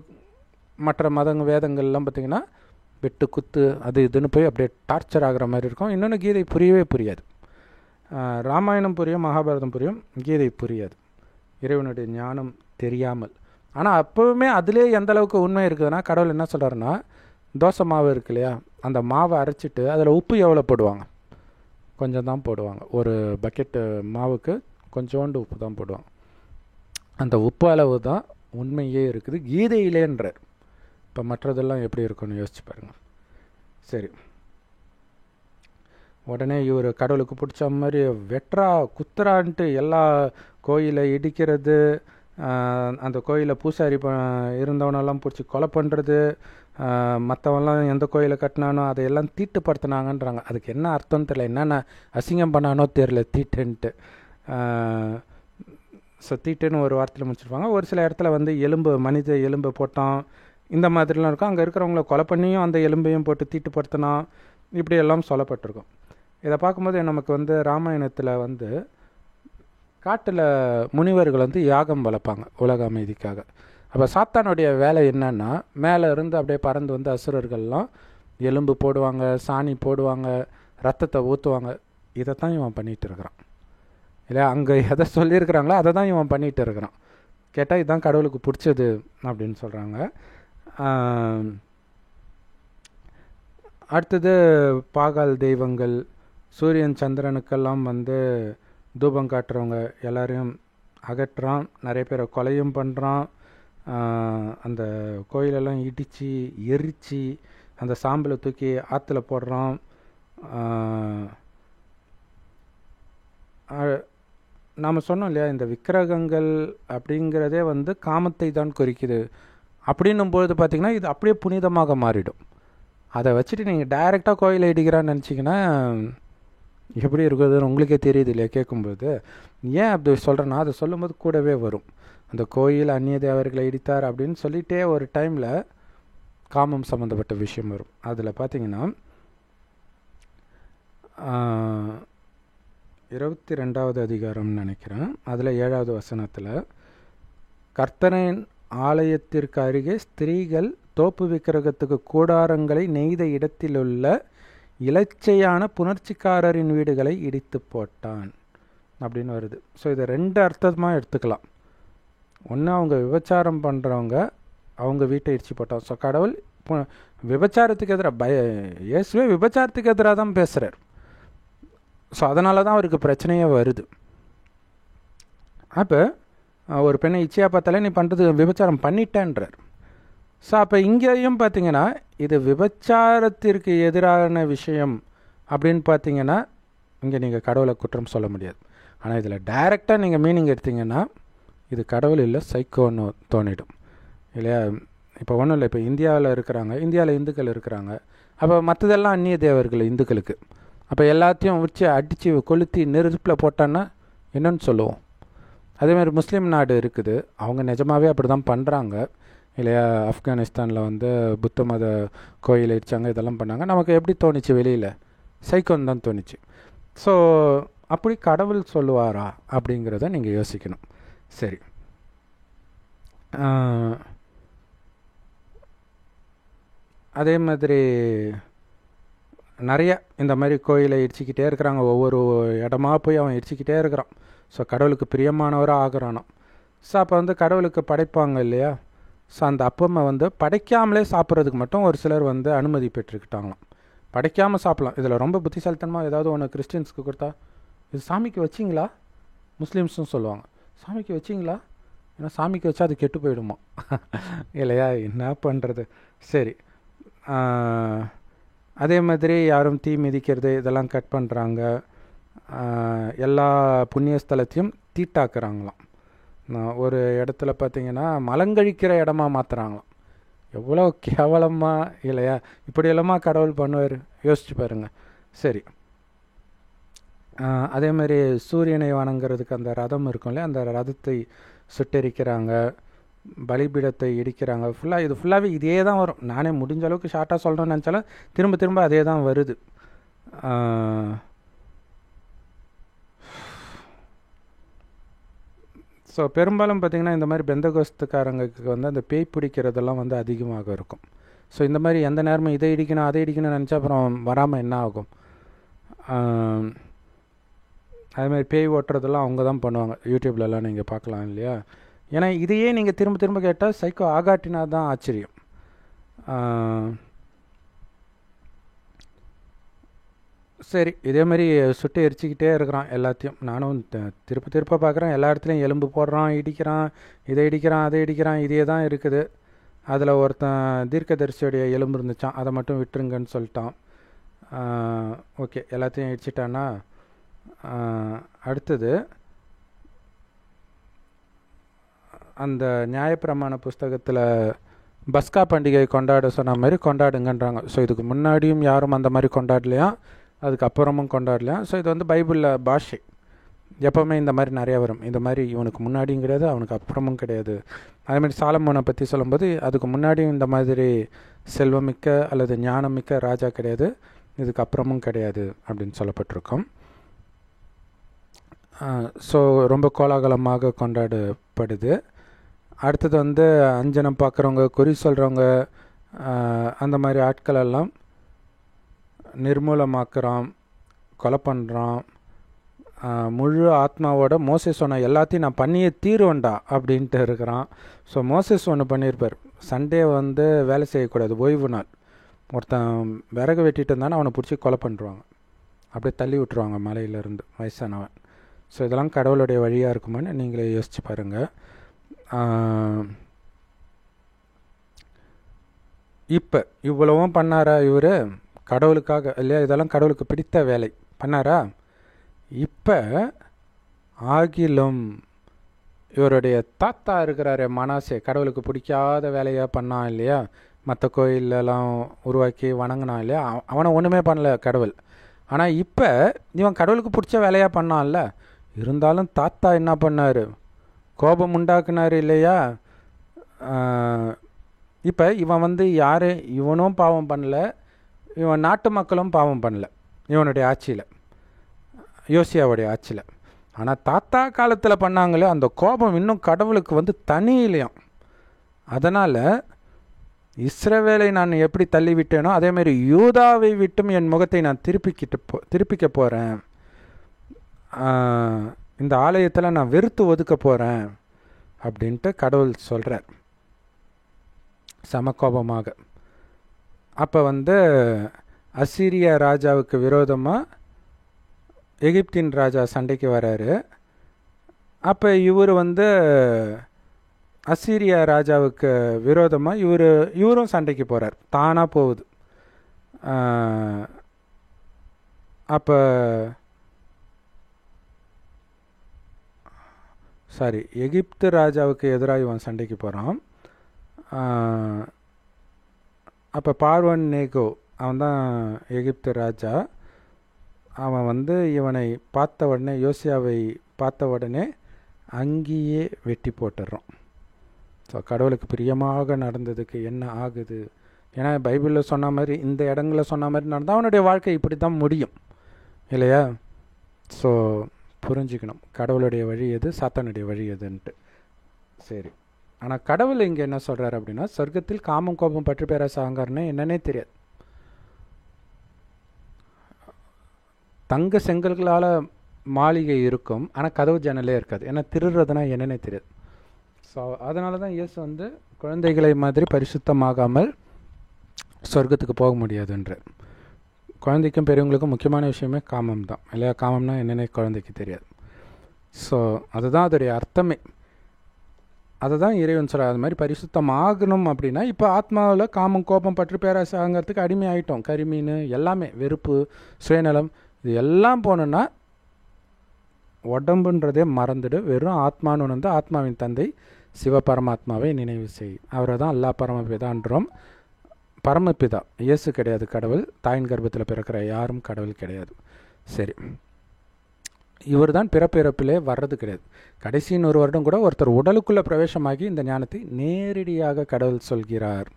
மற்ற வேதங்கள்லாம் பார்த்திங்கன்னா வெட்டு குத்து அது இதுன்னு போய் அப்படியே டார்ச்சர் ஆகிற மாதிரி இருக்கும். இன்னொன்று கீதை புரியவே புரியாது. ராமாயணம் புரியும், மகாபாரதம் புரியும், கீதை புரியாது, இறைவனுடைய ஞானம் தெரியாமல். ஆனால் அப்போவுமே அதிலே எந்த அளவுக்கு உண்மை இருக்குதுன்னா, கடவுள் என்ன சொல்கிறாருன்னா, தோசை மாவு இருக்கு இல்லையா, அந்த மாவை அரைச்சிட்டு அதில் உப்பு எவ்வளோ போடுவாங்க, கொஞ்சம் தான் போடுவாங்க. ஒரு பக்கெட்டு மாவுக்கு கொஞ்சோண்டு உப்பு தான் போடுவாங்க. அந்த உப்பு அளவு தான் உண்மையே இருக்குது கீதையிலேன்றார். இப்போ மற்றதெல்லாம் எப்படி இருக்குன்னு யோசிச்சு பாருங்கள். சரி, உடனே இவர் கடவுளுக்கு பிடிச்ச மாதிரி வெட்டுறா குத்துறான்ட்டு எல்லா கோயிலை இடிக்கிறது, அந்த கோயிலில் பூசாரி இருந்தவனெல்லாம் பிடிச்சி கொலை பண்ணுறது, மற்றவெல்லாம் எந்த கோயிலை கட்டினானோ அதையெல்லாம் தீட்டுப்படுத்தினாங்கன்றாங்க. அதுக்கு என்ன அர்த்தம்னு தெரியல, என்னென்ன அசிங்கம் பண்ணானோ தெரியல தீட்டுன்ட்டு. ஸோ தீட்டுன்னு ஒரு வார்த்தையில் முடிச்சிருப்பாங்க. ஒரு சில இடத்துல வந்து எலும்பு, மனித எலும்பு போட்டோம், இந்த மாதிரிலாம் இருக்கும். அங்கே இருக்கிறவங்கள கொலை பண்ணியும் அந்த எலும்பையும் போட்டு தீட்டுப்படுத்தினோம், இப்படியெல்லாம் சொல்லப்பட்டிருக்கும். இதை பார்க்கும்போது நமக்கு வந்து ராமாயணத்தில் வந்து காட்டில் முனிவர்கள் வந்து யாகம் வளர்ப்பாங்க உலக அமைதிக்காக. அப்போ சாத்தானுடைய வேலை என்னன்னா, மேலே இருந்து அப்படியே பறந்து வந்து அசுரர்கள்லாம் எலும்பு போடுவாங்க, சாணி போடுவாங்க, ரத்தத்தை ஊற்றுவாங்க. இதைத்தான் இவன் பண்ணிகிட்டு இருக்கிறான். இல்லை அங்கே எதை சொல்லியிருக்கிறாங்களோ அதை தான் இவன் பண்ணிகிட்டு இருக்கிறான். கேட்டால் இதுதான் கடவுளுக்கு பிடிச்சது அப்படின்னு சொல்கிறாங்க. அடுத்தது பாகால் தெய்வங்கள், சூரியன் சந்திரனுக்கெல்லாம் வந்து தூபம் காட்டுறவங்க எல்லாரையும் அகற்றான், நிறைய பேரை கொலையும் பண்ணுறான், அந்த கோயிலெல்லாம் இடித்து எரித்து அந்த சாம்பலை தூக்கி ஆற்றுல போடுறான். நாம் சொன்னோம் இல்லையா, இந்த விக்கிரகங்கள் அப்படிங்கிறதே வந்து காமத்தை தான் குறிக்குது அப்படின்னும் பொழுது பார்த்திங்கன்னா இது அப்படியே புனிதமாக மாறிடும். அதை வச்சுட்டு நீங்கள் டைரெக்டாக கோயிலை இடிக்கிறான்னு நினச்சிங்கன்னா எப்படி இருக்குதுன்னு உங்களுக்கே தெரியுது இல்லையா கேட்கும்போது. ஏன் அப்படி சொல்கிறேன்னா, அதை சொல்லும்போது கூடவே வரும் அந்த கோயில் அந்நிய தேவர்களை இடித்தார் அப்படின்னு சொல்லிகிட்டே ஒரு டைமில் காமம் சம்மந்தப்பட்ட விஷயம் வரும். அதில் பார்த்திங்கன்னா 22வது அதிகாரம்னு நினைக்கிறேன், அதில் 7வது வசனத்தில், கர்த்தரின் ஆலயத்திற்கு அருகே ஸ்திரீகள் தோப்பு விக்கிரகத்துக்கு கூடாரங்களை நெய்த இடத்திலுள்ள இலச்சையான புணர்ச்சிக்காரரின் வீடுகளை இடித்து போட்டான் அப்படின்னு வருது. ஸோ இதை 2 அர்த்தமாக எடுத்துக்கலாம். ஒன்று, அவங்க விபச்சாரம் பண்ணுறவங்க அவங்க வீட்டை இடித்து போட்டான். ஸோ கடவுள் விபச்சாரத்துக்கு எதிராக இயேசுவே விபச்சாரத்துக்கு எதிராக தான் பேசுகிறார். ஸோ அதனால தான் அவருக்கு பிரச்சனையே வருது. அப்போ ஒரு பெண்ணை இச்சையாக பார்த்தாலே நீ பண்ணுறது விபச்சாரம் பண்ணிட்டேன்றார். ஸோ அப்போ இங்கேயும் பார்த்தீங்கன்னா இது விபச்சாரத்திற்கு எதிரான விஷயம் அப்படின்னு பார்த்தீங்கன்னா இங்கே நீங்கள் கடவுளை குற்றம் சொல்ல முடியாது. ஆனால் இதில் டைரெக்டாக நீங்கள் மீனிங் எடுத்தீங்கன்னா இது கடவுள் இல்லை சைக்கோன்னு தோணிடும் இல்லையா. இப்போ ஒன்றும் இல்லை, இப்போ இந்தியாவில் இருக்கிறாங்க, இந்தியாவில் இந்துக்கள் இருக்கிறாங்க, அப்போ மற்றதெல்லாம் அந்நிய தேவர்கள் இந்துக்களுக்கு. அப்போ எல்லாத்தையும் வச்சு அடித்து கொளுத்தி நெருப்பில் போட்டான்னா என்னன்னு சொல்லுவோம். அதேமாதிரி முஸ்லீம் நாடு இருக்குது, அவங்க நிஜமாகவே அப்படி தான் பண்ணுறாங்க இல்லையா. ஆப்கானிஸ்தானில் வந்து புத்த மத கோயில் இடித்தாங்க, இதெல்லாம் பண்ணாங்க. நமக்கு எப்படி தோணிச்சு, வெளியில் சைக்கோன்னு தான் தோணிச்சு. ஸோ அப்படி கடவுள் சொல்லுவாரா அப்படிங்கிறத நீங்கள் யோசிக்கணும். சரி, அதே மாதிரி நிறைய இந்த மாதிரி கோயிலை இடிச்சிக்கிட்டே இருக்கிறாங்க, ஒவ்வொரு இடமா போய் அவன் இடிச்சிக்கிட்டே இருக்கிறான். ஸோ கடவுளுக்கு பிரியமானவராக ஆகிறானோ. ஸோ அப்போ வந்து கடவுளுக்கு படைப்பாங்க இல்லையா. ஸோ அந்த அப்பம்மை வந்து படைக்காமலே சாப்பிட்றதுக்கு மட்டும் ஒரு சிலர் வந்து அனுமதி பெற்றுக்கிட்டாங்களாம். படைக்காமல் சாப்பிட்லாம். இதில் ரொம்ப புத்திசாலித்தனமாக ஏதாவது ஒன்று கிறிஸ்டின்ஸுக்கு கொடுத்தா, இது சாமிக்கு வச்சிங்களா, முஸ்லீம்ஸும் சொல்லுவாங்க சாமிக்கு வச்சிங்களா, ஏன்னா சாமிக்கு வச்சா அது கெட்டு போயிடுமா இல்லையா, என்ன பண்ணுறது. சரி, அதே மாதிரி யாரும் தீ மிதிக்கிறது இதெல்லாம் கட் பண்ணுறாங்க. எல்லா புண்ணிய ஸ்தலத்தையும் தீட்டாக்குறாங்களாம். ஒரு இடத்துல பார்த்திங்கன்னா மலங்கழிக்கிற இடமா மாற்றுறாங்களாம். எவ்வளோ கேவலமாக இல்லையா, இப்படியெல்லாமா கடவுள் பண்ணுவார், யோசிச்சு பாருங்கள். சரி, அதே மாதிரி சூரியனை வணங்குறதுக்கு அந்த ரதம் இருக்கும் இல்லையா, அந்த ரதத்தை சுட்டெரிக்கிறாங்க, பலிபீடத்தை இடிக்கிறாங்க. இது ஃபுல்லாகவே இதே தான் வரும். நானே முடிஞ்ச அளவுக்கு ஷார்ட்டாக சொல்லணும்னு நினச்சாலும் திரும்ப திரும்ப அதே தான் வருது. ஸோ பெரும்பாலும் பார்த்திங்கன்னா இந்த மாதிரி பெந்தகோஸ்துக்காரங்களுக்கு வந்து அந்த பேய் பிடிக்கிறதெல்லாம் வந்து அதிகமாக இருக்கும். ஸோ இந்த மாதிரி எந்த நேரமும் இதை இடிக்கணும் அதை இடிக்கணும்னு நினச்சா அப்புறம் வராமல் என்ன ஆகும். அதுமாதிரி பேய் ஓட்டுறதெல்லாம் அவங்க தான் பண்ணுவாங்க, யூடியூப்லலாம் நீங்கள் பார்க்கலாம் இல்லையா. ஏன்னா இதையே நீங்கள் திரும்ப திரும்ப கேட்டால் சைக்கோ ஆகாட்டினா தான் ஆச்சரியம். சரி, இதே மாதிரி சுட்டு எரிச்சிக்கிட்டே இருக்கிறான் எல்லாத்தையும். நானும் திருப்ப பார்க்குறேன், எல்லா இடத்துலையும் எலும்பு போடுறான், இடிக்கிறான், இதை இடிக்கிறான் அதை இடிக்கிறான், இதே தான் இருக்குது. அதில் ஒருத்தன் தீர்க்கதரிசியோடைய எலும்பு இருந்துச்சான், அதை மட்டும் விட்டுருங்கன்னு சொல்லிட்டான். ஓகே, எல்லாத்தையும் இடிச்சிட்டான்னா அடுத்தது அந்த நியாயப்பிரமாண புஸ்தகத்தில் பஸ்கா பண்டிகை கொண்டாட சொன்ன மாதிரி கொண்டாடுங்கன்றாங்க. ஸோ இதுக்கு முன்னாடியும் யாரும் அந்த மாதிரி கொண்டாடலையா, அதுக்கப்புறமும் கொண்டாடலையா. ஸோ இது வந்து பைபிளில் பாஷை எப்போவுமே இந்த மாதிரி நிறையா வரும். இந்த மாதிரி இவனுக்கு முன்னாடியும் கிடையாது, அவனுக்கு அப்புறமும் கிடையாது. அதேமாதிரி சாலமோனை பற்றி சொல்லும்போது அதுக்கு முன்னாடியும் இந்த மாதிரி செல்வமிக்க அல்லது ஞானமிக்க ராஜா கிடையாது, இதுக்கு அப்புறமும் கிடையாது அப்படின்னு சொல்லப்பட்டிருக்கோம். ஸோ ரொம்ப கோலாகலமாக கொண்டாடப்படுது. அடுத்தது வந்து அஞ்சனம் பார்க்குறவங்க, குறி சொல்கிறவங்க, அந்த மாதிரி ஆட்களெல்லாம் நிர்மூலமாக்குறான், கொலை பண்ணுறான். முழு ஆத்மாவோட மோசேஸ் சொன்ன எல்லாத்தையும் நான் பண்ணியே தீருவேன்டா அப்படின்ட்டு இருக்கிறான். ஸோ மோசேஸ் ஒன்று பண்ணியிருப்பார், சண்டே வந்து வேலை செய்யக்கூடாது, ஓய்வு நாள். ஒருத்தன் விறகு வெட்டிட்டு இருந்தானே அவனை பிடிச்சி கொலை பண்ணுறாங்க, அப்படியே தள்ளி விட்டுருவாங்க மலையிலேருந்து வயசானவன். ஸோ இதெல்லாம் கடவுளுடைய வழியாக இருக்குமான்னு நீங்களே யோசிச்சு பாருங்கள். இப்போ இவ்வளவும் பண்ணாரா இவர் கடவுளுக்காக இல்லையா? இதெல்லாம் கடவுளுக்கு பிடித்த வேலை பண்ணாரா? இப்போ ஆகிலும் இவருடைய தாத்தா இருக்கிறாரு மனாசே, கடவுளுக்கு பிடிக்காத வேலையாக பண்ணான் இல்லையா? மற்ற கோயிலெல்லாம் உருவாக்கி வணங்கினான் இல்லையா? அவனை ஒன்றுமே பண்ணல கடவுள். ஆனால் இப்போ இவன் கடவுளுக்கு பிடிச்ச வேலையாக பண்ணான்ல, இருந்தாலும் தாத்தா என்ன பண்ணார்? கோபம் உண்டாக்குனார் இல்லையா? இப்போ இவன் வந்து யார்? இவனும் பாவம் பண்ணல, இவன் நாட்டு மக்களும் பாவம் பண்ணல இவனுடைய ஆட்சியில், யோசியாவுடைய ஆட்சியில். ஆனால் தாத்தா காலத்தில் பண்ணாங்களே அந்த கோபம் இன்னும் கடவுளுக்கு வந்து தனியிலையும். அதனால் இஸ்ரவேலை நான் எப்படி தள்ளிவிட்டேனோ அதேமாரி யூதாவை விட்டும் என் முகத்தை நான் திருப்பிக்க போகிறேன். இந்த ஆலயத்தில் நான் வெறுத்து ஒதுக்க போகிறேன் அப்படின்ட்டு கடவுள் சொல்கிறார் சமகோபமாக. அப்போ வந்து அசீரிய ராஜாவுக்கு விரோதமாக எகிப்தின் ராஜா சண்டைக்கு வராரு. அப்போ இவர் வந்து அசீரிய ராஜாவுக்கு விரோதமாக இவரும் சண்டைக்கு போகிறார், தானாக போகுது. அப்போ எகிப்து ராஜாவுக்கு எதிராக இவன் சண்டைக்கு போகிறான். அப்போ பார்வன் நேகோ அவன் தான் எகிப்து ராஜா. அவன் வந்து இவனை பார்த்த உடனே, யோசியாவை பார்த்த உடனே அங்கேயே வெட்டி போட்டுடுறான். ஸோ கடவுளுக்கு பிரியமாக நடந்ததுக்கு என்ன ஆகுது? ஏன்னா பைபிளில் சொன்ன மாதிரி இந்த இடங்களில் சொன்ன மாதிரி நடந்தால் அவனுடைய வாழ்க்கை இப்படி தான் முடியும் இல்லையா? ஸோ புரிஞ்சுக்கணும் கடவுளுடைய வழி எது, சாத்தானுடைய வழி எதுன்ட்டு. சரி, ஆனால் கடவுள் இங்கே என்ன சொல்கிறார் அப்படின்னா, சொர்க்கத்தில் காமம் கோபம் பற்றி பேராசை அகங்காரம்னா என்னன்னே தெரியாது. தங்க செங்கல்களால் மாளிகை இருக்கும், ஆனால் கதவு ஜன்னலே இருக்காது. ஏன்னா திருடுறதுனா என்னன்னே தெரியாது. ஸோ அதனால தான் இயேசு வந்து குழந்தைகளை மாதிரி பரிசுத்தமாகாமல் சொர்க்கத்துக்கு போக முடியாதுன்ற. குழந்தைக்கும் பெரியவங்களுக்கும் முக்கியமான விஷயமே காமம் தான் இல்லையா? காமம்னா என்னென்ன குழந்தைக்கு தெரியாது. ஸோ அதுதான் அதோடைய அர்த்தமே. அதை தான் இறைவன் சொல்கிறார். அது மாதிரி பரிசுத்தமாகணும் அப்படின்னா இப்போ ஆத்மாவில் காமம் கோபம் பற்றி பேராசை ஆகிறதுக்கு அடிமை ஆகிட்டோம். கரிமீன் எல்லாமே, வெறுப்பு, சுயநலம், இது எல்லாம் போனோன்னா உடம்புன்றதே மறந்துடு, வெறும் ஆத்மான்னு வந்து ஆத்மாவின் தந்தை சிவபரமாத்மாவை நினைவு செய். அவரை தான் அல்லா பரமபிதான்றோம். பரமபிதா இயேசு கிடையாது கடவுள், தாயின் கர்ப்பத்தில் பிறக்கிற யாரும் கடவுள் கிடையாது. சரி, இவர் தான் பிறப்பிறப்பிலே வர்றது கிடையாது. கடைசியின் ஒரு வருடம் கூட ஒருத்தர் உடலுக்குள்ளே பிரவேசமாகி இந்த ஞானத்தை நேரடியாக கடவுள் சொல்கிறார்.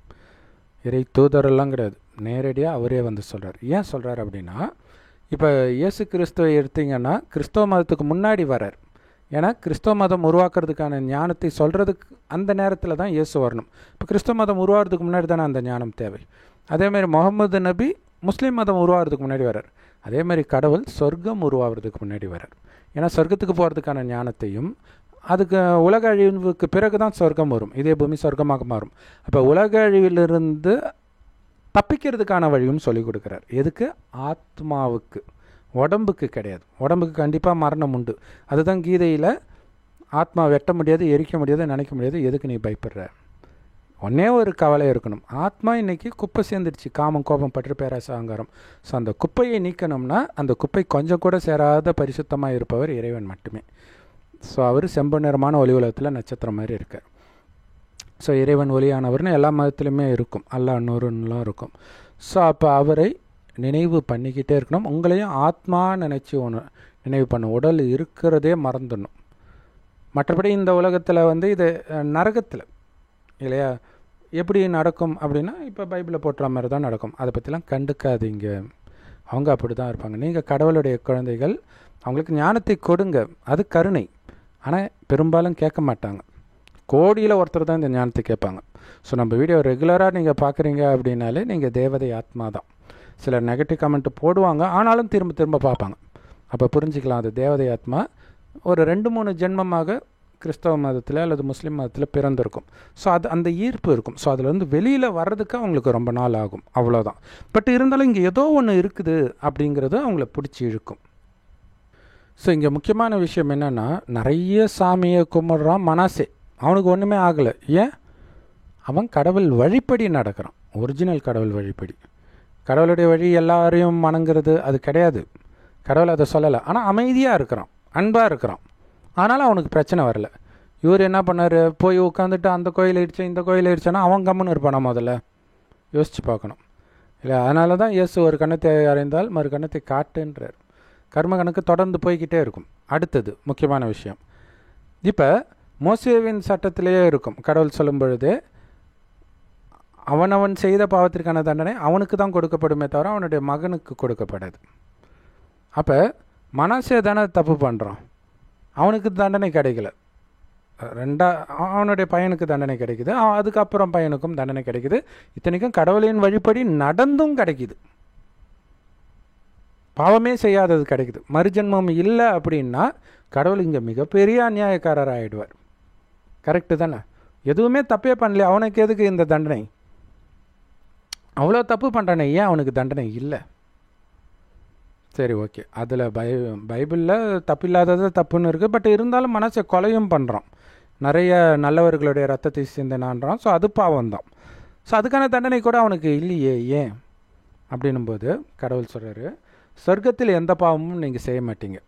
இறை தூதரெல்லாம் கிடையாது, நேரடியாக அவரே வந்து சொல்கிறார். ஏன் சொல்கிறார் அப்படின்னா, இப்போ இயேசு கிறிஸ்துவை எடுத்திங்கன்னா கிறிஸ்தவ மதத்துக்கு முன்னாடி வரார். ஏன்னா கிறிஸ்தவ மதம் உருவாக்குறதுக்கான ஞானத்தை சொல்கிறதுக்கு அந்த நேரத்தில் தான் இயேசு வரணும். இப்போ கிறிஸ்தவ மதம் உருவாகிறதுக்கு முன்னாடி தானே அந்த ஞானம் தேவை. அதேமாதிரி முகமது நபி முஸ்லீம் மதம் உருவாகிறதுக்கு முன்னாடி வரார். அதேமாதிரி கடவுள் சொர்க்கம் உருவாகிறதுக்கு முன்னாடி வரார். ஏன்னா சொர்க்கத்துக்கு போகிறதுக்கான ஞானத்தையும், அதுக்கு உலக அழிவுக்கு பிறகு தான் சொர்க்கம் வரும், இதே பூமி சொர்க்கமாக மாறும். அப்போ உலக அழிவிலிருந்து தப்பிக்கிறதுக்கான வழியும் சொல்லிக் கொடுக்குறார். எதுக்கு? ஆத்மாவுக்கு, உடம்புக்கு கிடையாது. உடம்புக்கு கண்டிப்பாக மரணம் உண்டு. அதுதான் கீதையில் ஆத்மா வெட்ட முடியாது, எரிக்க முடியாது, நினைக்க முடியாது, எதுக்கு நீ பயப்படுற? ஒன்றே ஒரு கவலை இருக்கணும், ஆத்மா இன்றைக்கி குப்பை சேர்ந்துடுச்சு, காமம் கோபம் பற்று பேராசை அகங்காரம். ஸோ அந்த குப்பையை நீக்கணும்னா அந்த குப்பை கொஞ்சம் கூட சேராத பரிசுத்தமாக இருப்பவர் இறைவன் மட்டுமே. ஸோ அவர் செம்பு நிறமான ஒளி உலகத்தில் நட்சத்திரம் மாதிரி இருக்கார். ஸோ இறைவன் ஒளியானவர்னு எல்லா மதத்துலையுமே இருக்கும், அல்லாஹ் நூறுன்னெலாம் இருக்கும். ஸோ அப்போ அவரை நினைவு பண்ணிக்கிட்டே இருக்கணும். உங்களையும் ஆத்மா நினச்சி ஒன்று நினைவு பண்ணும். உடல் இருக்கிறதே மறந்துடணும். மற்றபடி இந்த உலகத்தில் வந்து இது நரகத்தில் இல்லையா எப்படி நடக்கும் அப்படின்னா, இப்போ பைபிளில் போட்டுற மாதிரி தான் நடக்கும். அதை பற்றிலாம் கண்டுக்காதீங்க, அவங்க அப்படி தான் இருப்பாங்க. நீங்கள் கடவுளுடைய குழந்தைகள், அவங்களுக்கு ஞானத்தை கொடுங்க, அது கருணை. ஆனால் பெரும்பாலும் கேட்க மாட்டாங்க. கோடியில் ஒருத்தர் தான் இந்த ஞானத்தை கேட்பாங்க. ஸோ நம்ம வீடியோ ரெகுலராக நீங்கள் பார்க்குறீங்க அப்படின்னாலே நீங்கள் தேவதை ஆத்மா தான். சிலர் நெகட்டிவ் கமெண்ட்டு போடுவாங்க, ஆனாலும் திரும்ப திரும்ப பார்ப்பாங்க. அப்போ புரிஞ்சிக்கலாம் அது தேவதை ஆத்மா ஒரு 2-3 ஜென்மமாக கிறிஸ்தவ மதத்தில் அல்லது முஸ்லீம் மதத்தில் பிறந்திருக்கும். ஸோ அது அந்த ஈர்ப்பு இருக்கும். ஸோ அதுலேருந்து வெளியில் வர்றதுக்கு அவங்களுக்கு ரொம்ப நாள் ஆகும், அவ்வளோதான். பட் இருந்தாலும் இங்கே ஏதோ ஒன்று இருக்குது அப்படிங்கிறது அவங்கள பிடிச்சி இழுக்கும். ஸோ இங்கே முக்கியமான விஷயம் என்னென்னா, நிறைய சாமியை கும்பிட்றான் மனாசே, அவனுக்கு ஒன்றுமே ஆகலை. ஏன்? அவன் கடவுள் வழிப்படி நடக்கிறான், ஒரிஜினல் கடவுள் வழிப்படி. கடவுளுடைய வழி எல்லாரையும் வணங்குறது அது கிடையாது, கடவுள் அதை சொல்லலை. ஆனால் அமைதியாக இருக்கிறான், அன்பாக இருக்கிறான், அதனால் அவனுக்கு பிரச்சனை வரல. இவர் என்ன பண்ணார், போய் உட்காந்துட்டு அந்த கோயில் ஆயிடுச்சு இந்த கோயில் ஆயிடுச்சுன்னா அவன் கம்முன்னு இருப்பானா? முதல்ல யோசித்து பார்க்கணும் இல்லை. அதனால தான் இயேசு ஒரு கண்ணத்தை அறைந்தால் மறு கண்ணத்தை காட்டுன்றார். கர்ம கணக்கு தொடர்ந்து போய்கிட்டே இருக்கும். அடுத்தது முக்கியமான விஷயம், இப்போ மோசேவின் சட்டத்திலேயே இருக்கும், கடவுள் சொல்லும் பொழுது அவனவன் செய்த பாவத்திற்கான தண்டனை அவனுக்கு தான் கொடுக்கப்படுமே தவிர அவனுடைய மகனுக்கு கொடுக்கப்படாது. அப்போ மனாசே தானே தப்பு பண்ணுறான், அவனுக்கு தண்டனை கிடைக்கல, அவனுடைய பையனுக்கு தண்டனை கிடைக்குது, அதுக்கப்புறம் பையனுக்கும் தண்டனை கிடைக்குது. இத்தனைக்கும் கடவுளின் வழிப்படி நடந்தும் கிடைக்குது, பாவமே செய்யாதது கிடைக்குது. மறுஜென்மம் இல்லை அப்படின்னா கடவுள் இங்கே மிகப்பெரிய அநியாயக்காரர் ஆகிடுவார். கரெக்டு தானே? எதுவுமே தப்பே பண்ணல, அவனுக்கு எதுக்கு இந்த தண்டனை? அவ்வளோ தப்பு பண்ணுறானே, ஏன் அவனுக்கு தண்டனை இல்லை? சரி, ஓகே, அதில் பைபிளில் தப்பில்லாதது தப்புன்னு இருக்குது. பட் இருந்தாலும் மனசை கொலையும் பண்ணுறான், நிறைய நல்லவர்களுடைய ரத்தத்தை சிந்தினான்றான். ஸோ அது பாவம்தான். ஸோ அதுக்கான தண்டனை கூட அவனுக்கு இல்லையே. ஏன் அப்படின்னும்போது கடவுள் சொல்கிறாரு, சொர்க்கத்தில் எந்த பாவமும் நீங்கள் செய்ய மாட்டீங்க,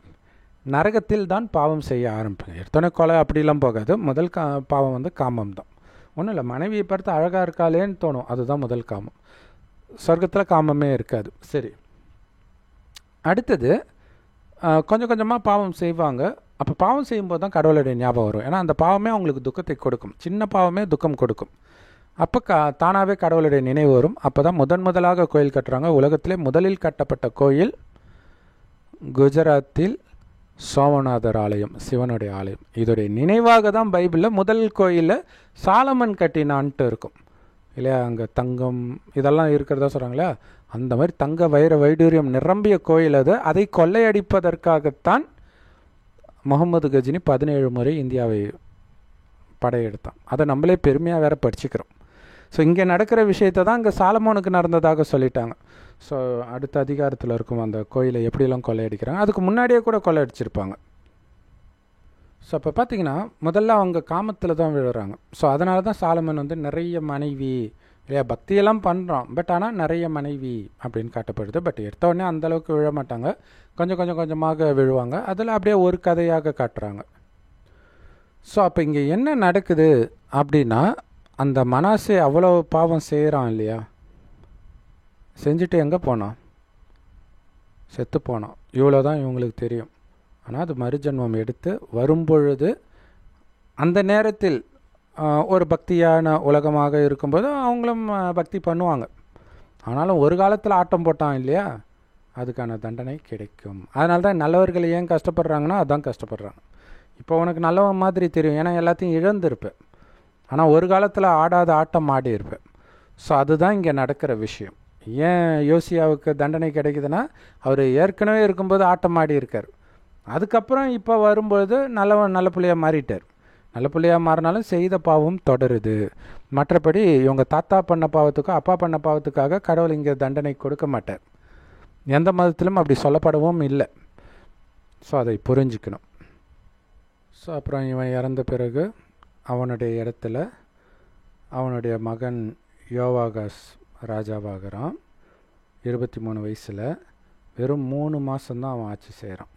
நரகத்தில் தான் பாவம் செய்ய ஆரம்பிங்க. எடுத்தோடனே கொலை அப்படிலாம் போகாது. முதல் பாவம் வந்து காமம் தான். ஒன்றும் இல்லை, மனைவியை பார்த்து அழகாக இருக்காளேன்னு தோணும், அதுதான் முதல் காமம். சொர்க்கத்தில் காமமே இருக்காது. சரி, அடுத்தது கொஞ்சம் கொஞ்சமாக பாவம் செய்வாங்க. அப்போ பாவம் செய்யும்போது தான் கடவுளுடைய ஞாபகம் வரும். ஏன்னா அந்த பாவமே அவங்களுக்கு துக்கத்தை கொடுக்கும், சின்ன பாவமே துக்கம் கொடுக்கும். அப்போ தானாகவே கடவுளுடைய நினைவு வரும். அப்போ தான் முதலாக கோயில் கட்டுறாங்க. உலகத்திலே முதலில் கட்டப்பட்ட கோயில் குஜராத்தில் சோமநாதர் ஆலயம், சிவனுடைய ஆலயம். இதோடைய நினைவாக தான் பைபிளில் முதல் கோயிலை சாலமன் கட்டினான்ட்டு இருக்கும் இல்லையா? அங்கே தங்கம் இதெல்லாம் இருக்கிறதா சொல்கிறாங்களா? அந்த மாதிரி தங்க வைர வைடூரியம் நிரம்பிய கோயில் அது. அதை கொள்ளையடிப்பதற்காகத்தான் முகமது கஜினி 17 முறை இந்தியாவை படையெடுத்தான். அதை நம்மளே பெருமையாக வேற படிச்சுக்கிறோம். ஸோ இங்கே நடக்கிற விஷயத்தை தான் இங்கே சாலமோனுக்கு நடந்ததாக சொல்லிட்டாங்க. ஸோ அடுத்த அதிகாரத்தில் இருக்கும் அந்த கோயிலை எப்படிலாம் கொள்ளையடிக்கிறாங்க, அதுக்கு முன்னாடியே கூட கொள்ளையடிச்சிருப்பாங்க. ஸோ அப்போ பார்த்தீங்கன்னா முதல்ல அவங்க காமத்தில் தான் விழுறாங்க. ஸோ அதனால தான் சாலமன் வந்து நிறைய மனைவி இல்லையா, பக்தியெல்லாம் பண்ணுறோம், பட் ஆனால் நிறைய மனைவி அப்படின்னு காட்டப்படுது. பட் எடுத்த உடனே அந்தளவுக்கு விழ மாட்டாங்க, கொஞ்சம் கொஞ்சமாக விழுவாங்க. அதில் அப்படியே ஒரு கதையாக காட்டுறாங்க. ஸோ அப்போ இங்கே என்ன நடக்குது அப்படின்னா, அந்த மனாசே அவ்வளோ பாவம் செய்கிறான் இல்லையா, செஞ்சுட்டு எங்கே போனான்? செத்து போனான். இவ்வளோ தான் இவங்களுக்கு தெரியும். ஆனால் அது மறுஜன்மம் எடுத்து வரும்பொழுது அந்த நேரத்தில் ஒரு பக்தியான உலகமாக இருக்கும்போது அவங்களும் பக்தி பண்ணுவாங்க. ஆனாலும் ஒரு காலத்தில் ஆட்டம் போட்டான் இல்லையா, அதுக்கான தண்டனை கிடைக்கும். அதனால தான் நல்லவர்கள் ஏன் கஷ்டப்படுறாங்கன்னா அதான் கஷ்டப்படுறாங்க. இப்போ உனக்கு நல்லவன் மாதிரி தெரியும், ஏன்னா எல்லாத்தையும் இழந்திருப்பேன். ஆனால் ஒரு காலத்தில் ஆடாத ஆட்டம் ஆடி இருப்பேன். ஸோ அதுதான் இங்கே நடக்கிற விஷயம். ஏன் யோசியாவுக்கு தண்டனை கிடைக்குதுன்னா, அவர் ஏற்கனவே இருக்கும்போது ஆட்டம் ஆடி இருக்கார். அதுக்கப்புறம் இப்போ வரும்பொழுது நல்ல பிள்ளையாக மாறிட்டார். நல்ல பிள்ளையாக மாறினாலும் செய்த பாவம் தொடருது. மற்றபடி இவங்க தாத்தா பண்ண பாவத்துக்கோ அப்பா பண்ண பாவத்துக்காக கடவுள் இங்கே தண்டனை கொடுக்க மாட்டார். எந்த மதத்திலும் அப்படி சொல்லப்படவும் இல்லை. ஸோ அதை புரிஞ்சுக்கணும். ஸோ அப்புறம் இவன் இறந்த பிறகு அவனுடைய இடத்துல அவனுடைய மகன் யோவாகாஸ் ராஜாவாகிறான். 23 வயசில் வெறும் 3 மாதம்தான் அவன் ஆட்சி செய்கிறான்.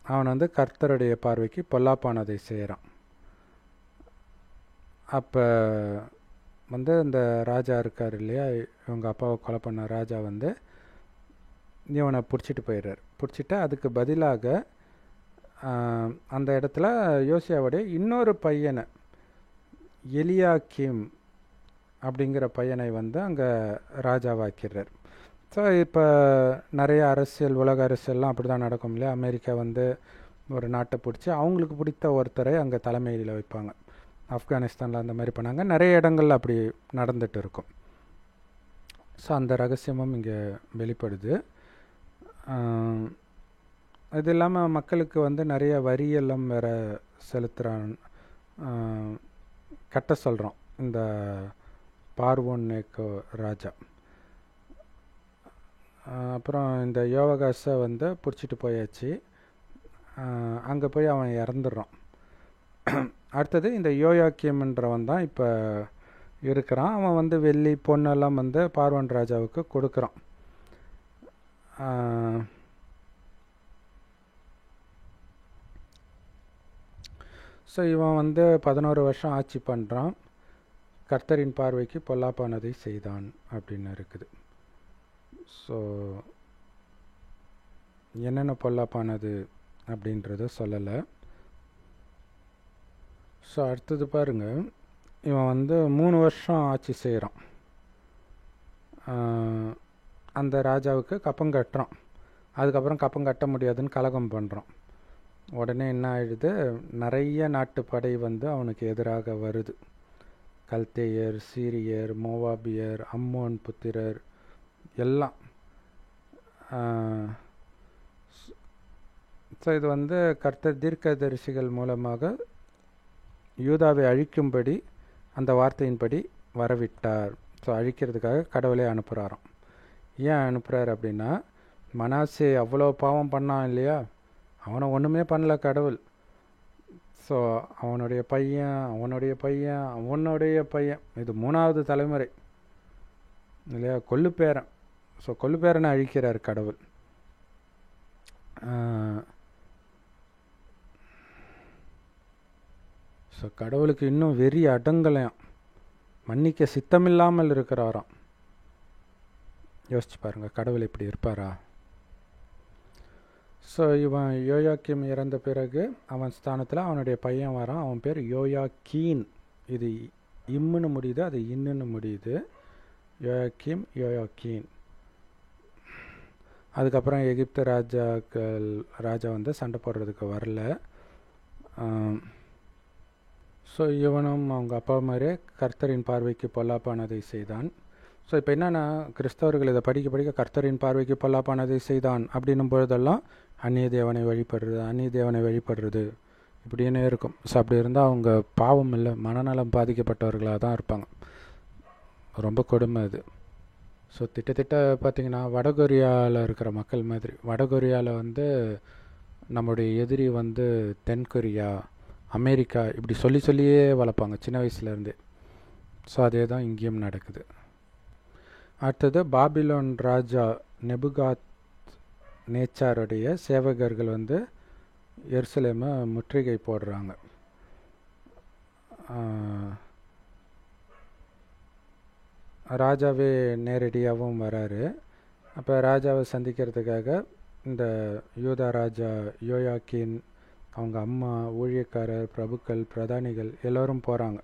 அவன் வந்து கர்த்தருடைய பார்வைக்கு பொல்லாப்பானதை செய்கிறான். அப்போ வந்து இந்த ராஜா இருக்கார் இல்லையா, இவங்க அப்பாவை கொலை பண்ண ராஜா வந்து இவனை பிடிச்சிட்டு போயிடுறார். பிடிச்சிட்டு அதுக்கு பதிலாக அந்த இடத்துல யோசியாவுடைய இன்னொரு பையனை, எலியாக்கிம் அப்படிங்கிற பையனை வந்து அங்கே ராஜாவாக்கிறார். ஸோ இப்போ நிறைய அரசியல், உலக அரசியல்லாம் அப்படி தான் நடக்கும் இல்லையா. அமெரிக்கா வந்து ஒரு நாட்டை பிடிச்சி அவங்களுக்கு பிடித்த ஒருத்தரை அங்கே தலைமையில் வைப்பாங்க. ஆப்கானிஸ்தானில் அந்த மாதிரி பண்ணாங்க. நிறைய இடங்கள்ல அப்படி நடந்துகிட்டு இருக்கும். ஸோ அந்த ரகசியமும் இங்கே வெளிப்படுது. இது இல்லாமல் மக்களுக்கு வந்து நிறைய வரியெல்லாம் வேற செலுத்துகிறான், கட்ட சொல்கிறோம் இந்த பார்வோன் நேக்கோ ராஜா. அப்புறம் இந்த யோவகாசை வந்து பிடிச்சிட்டு போயாச்சு, அங்கே போய் அவன் இறந்துடுறான். அடுத்தது இந்த யோயாக்கீம்ன்றவன் தான் இப்போ இருக்கிறான். அவன் வந்து வெள்ளி பொண்ணெல்லாம் வந்து பார்வன் ராஜாவுக்கு கொடுக்குறான். ஸோ இவன் வந்து 11 வருஷம் ஆட்சி பண்ணுறான். கர்த்தரின் பார்வைக்கு பொல்லாப்பானதை செய்தான் அப்படின்னு இருக்குது. ஸோ என்னென்ன பொல்லாப்பானது அப்படின்றத சொல்லலை. ஸோ அடுத்தது பாருங்கள், இவன் வந்து 3 வருஷம் ஆட்சி செய்கிறான். அந்த ராஜாவுக்கு கப்பம் கட்டுறான். அதுக்கப்புறம் கப்பம் கட்ட முடியாதுன்னு கலகம் பண்ணுறான். உடனே என்ன ஆயிடுது, நிறைய நாட்டுப்படை வந்து அவனுக்கு எதிராக வருது. கல்தேயர், சீரியர், மோவாபியர், அம்மோன் புத்திரர் எல்லாம். ஸோ இது வந்து கர்த்தர் தீர்க்கதரிசிகள் மூலமாக யூதாவை அழிக்கும்படி அந்த வார்த்தையின்படி வரவிட்டார். ஸோ அழிக்கிறதுக்காக கடவுளே அனுப்புகிறாராம். ஏன் அனுப்புகிறார் அப்படின்னா, மனாசே அவ்வளோ பாவம் பண்ணான் இல்லையா, அவனை ஒன்றுமே பண்ணல கடவுள். ஸோ அவனுடைய பையன், அவனுடைய பையன், அவனுடைய பையன், இது 3வது தலைமுறை இல்லையா, கொள்ளுப்பேரன். ஸோ கொள்ளுப்பேரனை அழிக்கிறார் கடவுள். ஸோ கடவுளுக்கு இன்னும் வெறி அடங்கலையாம், மன்னிக்க சித்தமில்லாமல் இருக்கிறாராம். யோசிச்சு பாருங்கள், கடவுள் இப்படி இருப்பாரா? ஸோ இவன் யோயாக்கீம் இறந்த பிறகு அவன் ஸ்தானத்தில் அவனுடைய பையன் வரான். அவன் பேர் யோயாக்கீன். இது இம்முன்னு முடியுது, அது இன்னுன்னு முடியுது. யோயாக்கீம், யோயாக்கீன். அதுக்கப்புறம் எகிப்து ராஜா வந்து சண்டை போடுறதுக்கு வரல. ஸோ இவனும் அவங்க அப்பா மாதிரியே கர்த்தரின் பார்வைக்கு பொல்லாப்பானதை செய்தான். ஸோ இப்போ என்னென்னா, கிறிஸ்தவர்கள் இதை படிக்க கர்த்தரின் பார்வைக்கு பொல்லாப்பானதை செய்தான் அப்படின்னும் பொழுதெல்லாம் அந்நிய தேவனை வழிபடுறது இப்படின்னு இருக்கும். ஸோ அப்படி இருந்தால் அவங்க பாவம் இல்லை, மனநலம் பாதிக்கப்பட்டவர்களாக தான் இருப்பாங்க. ரொம்ப கொடுமை அது. ஸோ திட்டத்திட்ட பார்த்திங்கன்னா வடகொரியாவில் இருக்கிற மக்கள் மாதிரி. வடகொரியாவில் வந்து நம்முடைய எதிரி வந்து தென்கொரியா, அமெரிக்கா இப்படி சொல்லியே வளர்ப்பாங்க சின்ன வயசுலேருந்தே. ஸோ அதே தான் இங்கேயும் நடக்குது. அடுத்தது பாபிலோன் ராஜா நெபுகாத் நேச்சாருடைய சேவகர்கள் வந்து எருசலேமை முற்றுகை போடுறாங்க. ராஜாவே நேரடியாகவும் வராரு. அப்போ ராஜாவை சந்திக்கிறதுக்காக இந்த யூதா ராஜா யோயாக்கீன், அவங்க அம்மா, ஊழியக்காரர், பிரபுக்கள், பிரதானிகள் எல்லோரும் போகிறாங்க.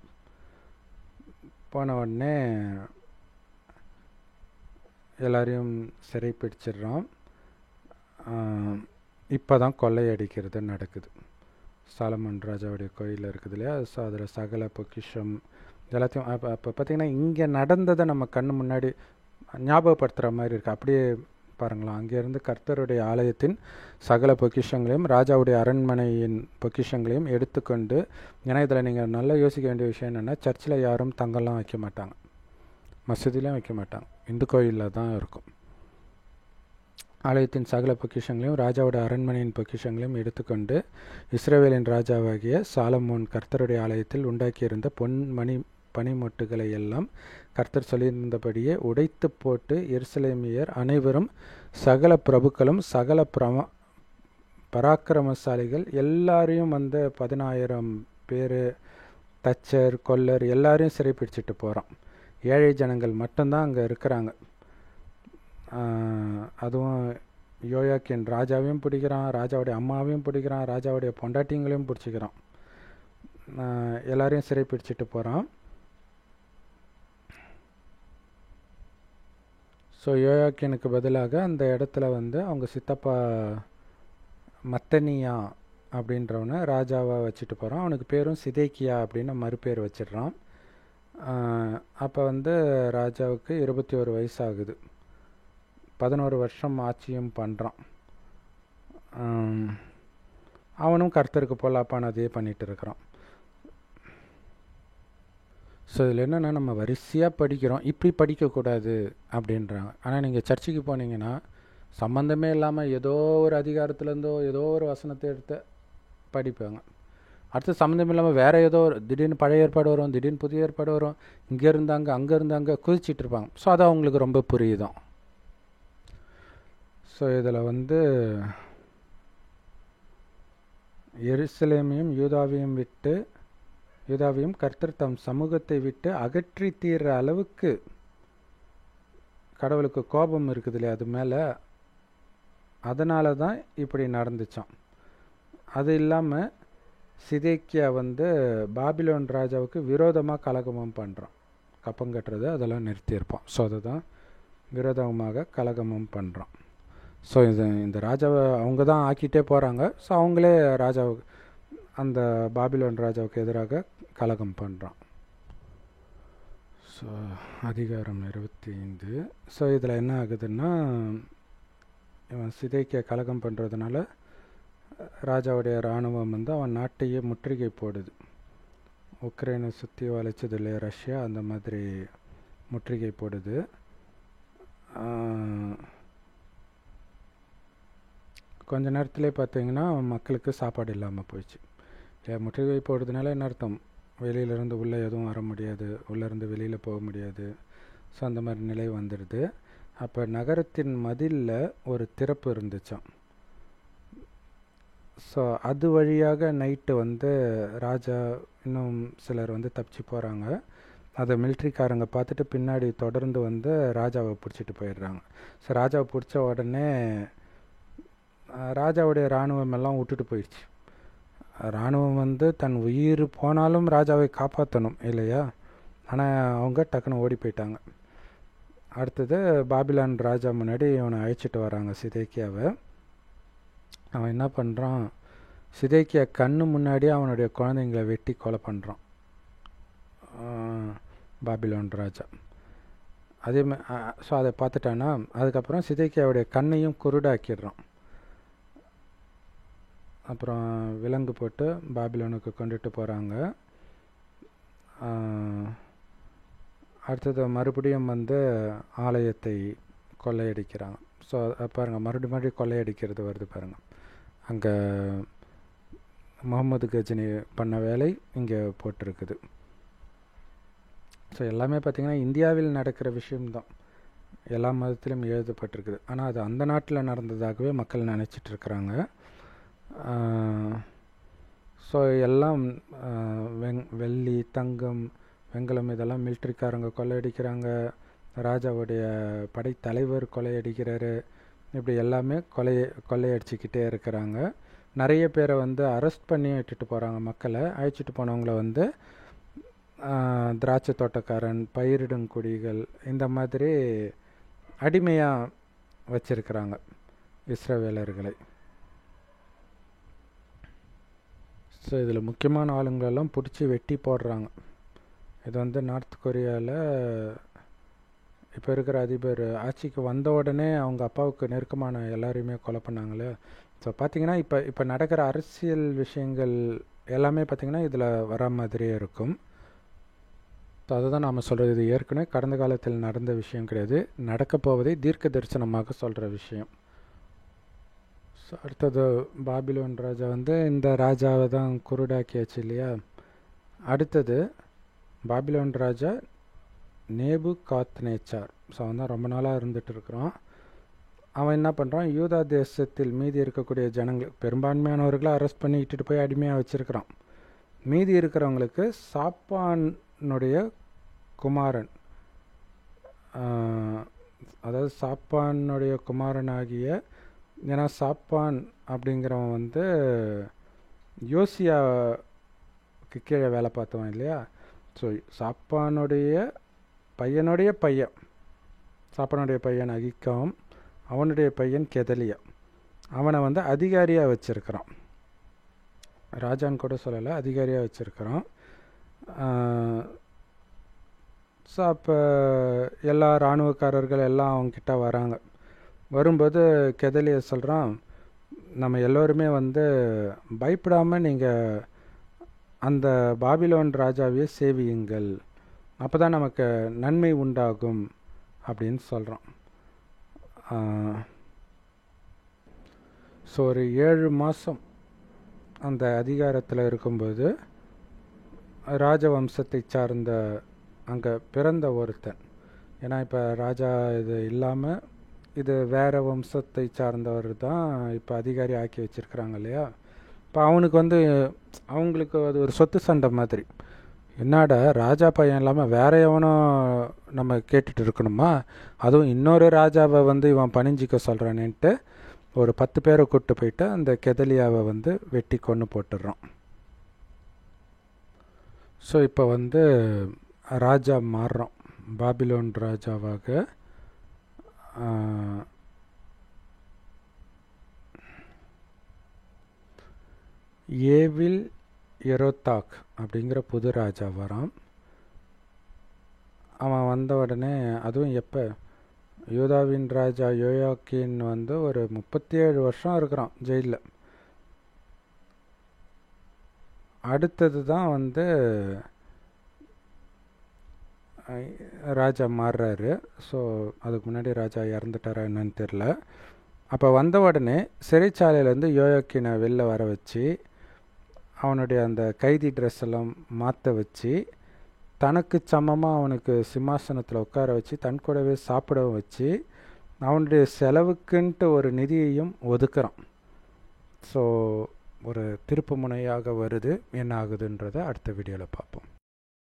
போன உடனே எல்லாரையும் சிறை பிடிச்சிடுறான். இப்போ தான் கொள்ளையடிக்கிறது நடக்குது. சாலமன் ராஜாவுடைய கோயில் இருக்குது இல்லையா, ஸோ அதில் சகல பொக்கிஷம் எல்லாத்தையும் அப்போ பார்த்திங்கன்னா இங்கே நடந்ததை நம்ம கண்ணு முன்னாடி ஞாபகப்படுத்துகிற மாதிரி இருக்குது. அப்படியே பாருங்களா, அங்கேருந்து கர்த்தருடைய ஆலயத்தின் சகல பொக்கிஷங்களையும் ராஜாவுடைய அரண்மனையின் பொக்கிஷங்களையும் எடுத்துக்கொண்டு, ஏன்னா இதில் நீங்கள் நல்லா யோசிக்க வேண்டிய விஷயம் என்னென்னா, சர்ச்சில் யாரும் தங்கெல்லாம் வைக்க மாட்டாங்க, மசூதியிலையும் வைக்க மாட்டாங்க, இந்து கோயிலில் தான் இருக்கும். ஆலயத்தின் சகல பொக்கிஷங்களையும் ராஜாவோட அரண்மனையின் பொக்கிஷங்களையும் எடுத்துக்கொண்டு இஸ்ரவேலின் ராஜாவாகிய சாலமோன் கர்த்தருடைய ஆலயத்தில் உண்டாக்கியிருந்த பொன்மணி பனிமொட்டுகளை எல்லாம் கர்த்தர் சொல்லியிருந்தபடியே உடைத்து போட்டு எருசலேமியர் அனைவரும் சகல பிரபுக்களும் சகல பராக்கிரமசாலிகள் எல்லாரையும் வந்து 10,000 பேர், தச்சர், கொல்லர் எல்லாரையும் சிறைப்பிடிச்சிட்டு போகிறான். ஏழை ஜனங்கள் மட்டும்தான் அங்கே இருக்கிறாங்க. அதுவும் யோயாக்கீன் ராஜாவையும் பிடிக்கிறான், ராஜாவுடைய அம்மாவையும் பிடிக்கிறான், ராஜாவுடைய பொண்டாட்டிங்களையும் பிடிச்சிக்கிறான், எல்லாரையும் சிறைப்பிடிச்சிட்டு போகிறான். ஸோ யோயாக்கீனுக்கு பதிலாக அந்த இடத்துல வந்து அவங்க சித்தப்பா மத்தனியா அப்படின்றவனை ராஜாவாக வச்சுட்டு போகிறான். அவனுக்கு பேரும் சிதேக்கியா அப்படின்னு மறுபேர் வச்சிடுறான். அப்போ வந்து ராஜாவுக்கு 21 வயசு ஆகுது. 11 வருஷம் ஆட்சியும் பண்ணுறான். அவனும் கர்த்தருக்கு பொல்லாப்பானதையே பண்ணிகிட்டு இருக்கிறான். ஸோ இதில் என்னென்னா, நம்ம வரிசையாக படிக்கிறோம், இப்படி படிக்கக்கூடாது அப்படின்றாங்க. ஆனால் நீங்கள் சர்ச்சுக்கு போனீங்கன்னா சம்மந்தமே இல்லாமல் ஏதோ ஒரு அதிகாரத்துலேருந்தோ ஏதோ ஒரு வசனத்தை எடுத்து படிப்பாங்க. அடுத்து சம்மந்தம் இல்லாமல் வேறு ஏதோ ஒரு திடீர்னு பழைய ஏற்பாடு வரும், திடீர்னு புதிய ஏற்பாடு வரும், இங்கே இருந்தாங்க அங்கே இருந்தாங்க குதிச்சிட்டு இருப்பாங்க. ஸோ அது அவங்களுக்கு ரொம்ப புரியுதான். ஸோ இதில் எருசலேமையும் யூதாவையும் கர்த்தர் தம் சமூகத்தை விட்டு அகற்றி தீர்ற அளவுக்கு கடவுளுக்கு கோபம் இருக்குது இல்லையா அது மேலே, அதனால தான் இப்படி நடந்துச்சான். அது இல்லாமல் சிதேக்கியா பாபிலோன் ராஜாவுக்கு விரோதமாக கலகமும் பண்ணுறான். கப்பம் கட்டுறது அதெல்லாம் நிறுத்தியிருப்பான். ஸோ அதுதான் விரோதமாக கலகமும் பண்ணுறான். ஸோ இந்த ராஜாவை அவங்க தான் ஆக்கிட்டே போகிறாங்க. ஸோ அவங்களே ராஜாவுக்கு அந்த பாபிலோன் ராஜாவுக்கு எதிராக கலகம் பண்ணுறான். ஸோ அதிகாரம் 25. ஸோ இதில் என்ன ஆகுதுன்னா, இவன் சிதைக்க கலகம் பண்ணுறதுனால ராஜாவுடைய இராணுவம் அவன் நாட்டையே முற்றுகை போடுது. உக்ரைனை சுற்றி வளைச்சது இல்லையா ரஷ்யா, அந்த மாதிரி முற்றுகை போடுது. கொஞ்ச நேரத்துலேயே பார்த்தீங்கன்னா மக்களுக்கு சாப்பாடு இல்லாமல் போயிடுச்சு. முற்றுகை போடுறதுனால என்ன அர்த்தம், வெளியிலேருந்து உள்ளே எதுவும் வர முடியாது, உள்ளேருந்து வெளியில் போக முடியாது. ஸோ அந்த மாதிரி நிலை வந்துடுது. அப்போ நகரத்தின் மதிலில் ஒரு திறப்பு இருந்துச்சான். ஸோ அது வழியாக நைட்டு ராஜா இன்னும் சிலர் தப்பிச்சு போகிறாங்க. அதை மிலிட்ரிக்காரங்க பார்த்துட்டு பின்னாடி தொடர்ந்து ராஜாவை பிடிச்சிட்டு போயிடுறாங்க. ஸோ ராஜாவை பிடிச்ச உடனே ராஜாவுடைய இராணுவம் எல்லாம் விட்டுட்டு போயிடுச்சு. இராணுவம் தன் உயிர் போனாலும் ராஜாவை காப்பாற்றணும் இல்லையா, ஆனால் அவங்க டக்குன்னு ஓடி போயிட்டாங்க. அடுத்தது பாபிலான் ராஜா முன்னாடி அவனை அழைச்சிட்டு வராங்க சிதேக்கியாவை. அவன் என்ன பண்ணுறான், சிதேக்கியா கண்ணு முன்னாடி அவனுடைய குழந்தைங்களை வெட்டி கொலை பண்ணுறான் பாபிலான் ராஜா. அதே ஸோ அதை பார்த்துட்டானா, அதுக்கப்புறம் சிதேக்கியாவுடைய கண்ணையும் குருடாக்கிடுறான். அப்புறம் விலங்கு போட்டு பாபிலோனுக்கு கொண்டுட்டு போகிறாங்க. அடுத்தது மறுபடியும் ஆலயத்தை கொள்ளையடிக்கிறாங்க. ஸோ பாருங்கள், மறுபடியும் கொள்ளையடிக்கிறது வருது பாருங்கள். அங்கே முகமது கஜினி பண்ண வேலை இங்கே போட்டிருக்குது. ஸோ எல்லாமே பார்த்திங்கன்னா இந்தியாவில் நடக்கிற விஷயம்தான், எல்லா மதத்திலும் எழுதப்பட்டிருக்குது. ஆனால் அது அந்த நாட்டில் நடந்ததாகவே மக்கள் நினச்சிட்ருக்குறாங்க. ஸோ எல்லாம் வெள்ளி, தங்கம், வெங்கலம் இதெல்லாம் மிலிட்ரிக்காரங்க கொள்ளையடிக்கிறாங்க. ராஜாவுடைய படைத்தலைவர் கொள்ளையடிக்கிறாரு. இப்படி எல்லாமே கொள்ளையடிச்சிக்கிட்டே இருக்கிறாங்க. நிறைய பேரை அரெஸ்ட் பண்ணி விட்டுட்டு போகிறாங்க. மக்களை அழைச்சிட்டு போனவங்கள திராட்சை தோட்டக்காரன், பயிரிடுங்குடிகள் இந்த மாதிரி அடிமையாக வச்சிருக்கிறாங்க இஸ்ரவேலர்களை. ஸோ இதில் முக்கியமான ஆளுங்களெல்லாம் பிடிச்சி வெட்டி போடுறாங்க. இது நார்த் கொரியாவில் இப்போ இருக்கிற அதிபர் ஆட்சிக்கு வந்த உடனே அவங்க அப்பாவுக்கு நெருக்கமான எல்லாரையுமே கொலை பண்ணாங்களே. ஸோ பார்த்திங்கன்னா இப்போ நடக்கிற அரசியல் விஷயங்கள் எல்லாமே பார்த்திங்கன்னா இதில் வர மாதிரியே இருக்கும். ஸோ அதுதான் நாம் சொல்கிறது. இது ஏற்கனவே கடந்த காலத்தில் நடந்த விஷயம் கிடையாது, நடக்கப் போவதை தீர்க்க தரிசனமாக சொல்கிற விஷயம். ஸோ அடுத்தது பாபிலோன் ராஜா இந்த ராஜாவை தான் குருடாக்கியாச்சு இல்லையா. அடுத்தது பாபிலோன் ராஜா நேபுகாத்நேச்சார். ஸோ அவன் தான் ரொம்ப நாளாக இருந்துகிட்டு இருக்கிறான். அவன் என்ன பண்ணுறான், யூதா தேசத்தில் மீதி இருக்கக்கூடிய ஜனங்கள் பெரும்பான்மையானவர்களை அரெஸ்ட் பண்ணி இட்டுட்டு போய் அடிமையாக வச்சுருக்கிறான். மீதி இருக்கிறவங்களுக்கு சாப்பானுடைய குமாரன், அதாவது சாப்பானுடைய குமாரனாகிய, ஏன்னா சாப்பான் அப்படிங்கிறவன் யோசியாவுக்கு கீழே வேலை பார்த்தவன் இல்லையா. ஸோ சாப்பானுடைய பையன், சாப்பானுடைய பையன் அகிக்காம், அவனுடைய பையன் கெதலியா, அவனை அதிகாரியாக வச்சுருக்கிறான். ராஜான்னு கூட சொல்லலை, அதிகாரியாக வச்சுருக்கிறான். ஸோ அப்போ எல்லா இராணுவக்காரர்கள் எல்லாம் அவங்கக்கிட்ட வராங்க. வரும்போது கெதலியா சொல்கிறான், நம்ம எல்லோருமே வந்து பயப்படாமல் நீங்கள் அந்த பாபிலோன் ராஜாவையே சேவியுங்கள், அப்போ தான் நமக்கு நன்மை உண்டாகும் அப்படின்னு சொல்கிறோம். ஸோ ஒரு 7 மாதம் அந்த அதிகாரத்தில் இருக்கும்போது ராஜவம்சத்தை சார்ந்த அங்கே பிறந்த ஒருத்தன், ஏன்னா இப்போ ராஜா இது இல்லாமல் இது வேறு வம்சத்தை சார்ந்தவர் தான் இப்போ அதிகாரி ஆக்கி வச்சுருக்குறாங்க இல்லையா. இப்போ அவனுக்கு வந்து அவங்களுக்கு அது ஒரு சொத்து சண்டை மாதிரி. என்னடா ராஜா பையன் இல்லாமல் வேற எவனோ நம்ம கேட்டுட்டு இருக்கணுமா, அதுவும் இன்னொரு ராஜாவை வந்து இவன் பணிஞ்சிக்க சொல்கிறானேன்ட்டு ஒரு 10 பேரை கூப்பிட்டு போயிட்டு அந்த கெதலியாவை வந்து வெட்டி கொன்று போட்டுடுறான். ஸோ இப்போ வந்து ராஜா மாறுறான், பாபிலோன் ராஜாவாக. ஏவில் எரோத்தாக் அப்படிங்கிற புது ராஜா வரான். அவன் வந்த உடனே, அதுவும் எப்போ, யூதாவின் ராஜா யோயாக்கீன் வந்து ஒரு 37 வருஷம் இருக்கிறான் ஜெயிலில். அடுத்தது தான் வந்து ராஜா மாறுறாரு. ஸோ அதுக்கு முன்னாடி ராஜா இறந்துட்டாரா என்னன்னு தெரில. அப்போ வந்த உடனே சிறைச்சாலையிலேருந்து யோயாக்கீனை வெளில வர வச்சு அவனுடைய அந்த கைதி ட்ரெஸ் எல்லாம் மாற்ற வச்சு தனக்கு சமமாக அவனுக்கு சிம்மாசனத்தில் உட்கார வச்சு தன் கூடவே சாப்பிடவும் வச்சு அவனுடைய செலவுக்குன்ட்டு ஒரு நிதியையும் ஒதுக்குறான். ஸோ ஒரு திருப்பு முனையாக வருது. என்ன ஆகுதுன்றதை அடுத்த வீடியோவில் பார்ப்போம்.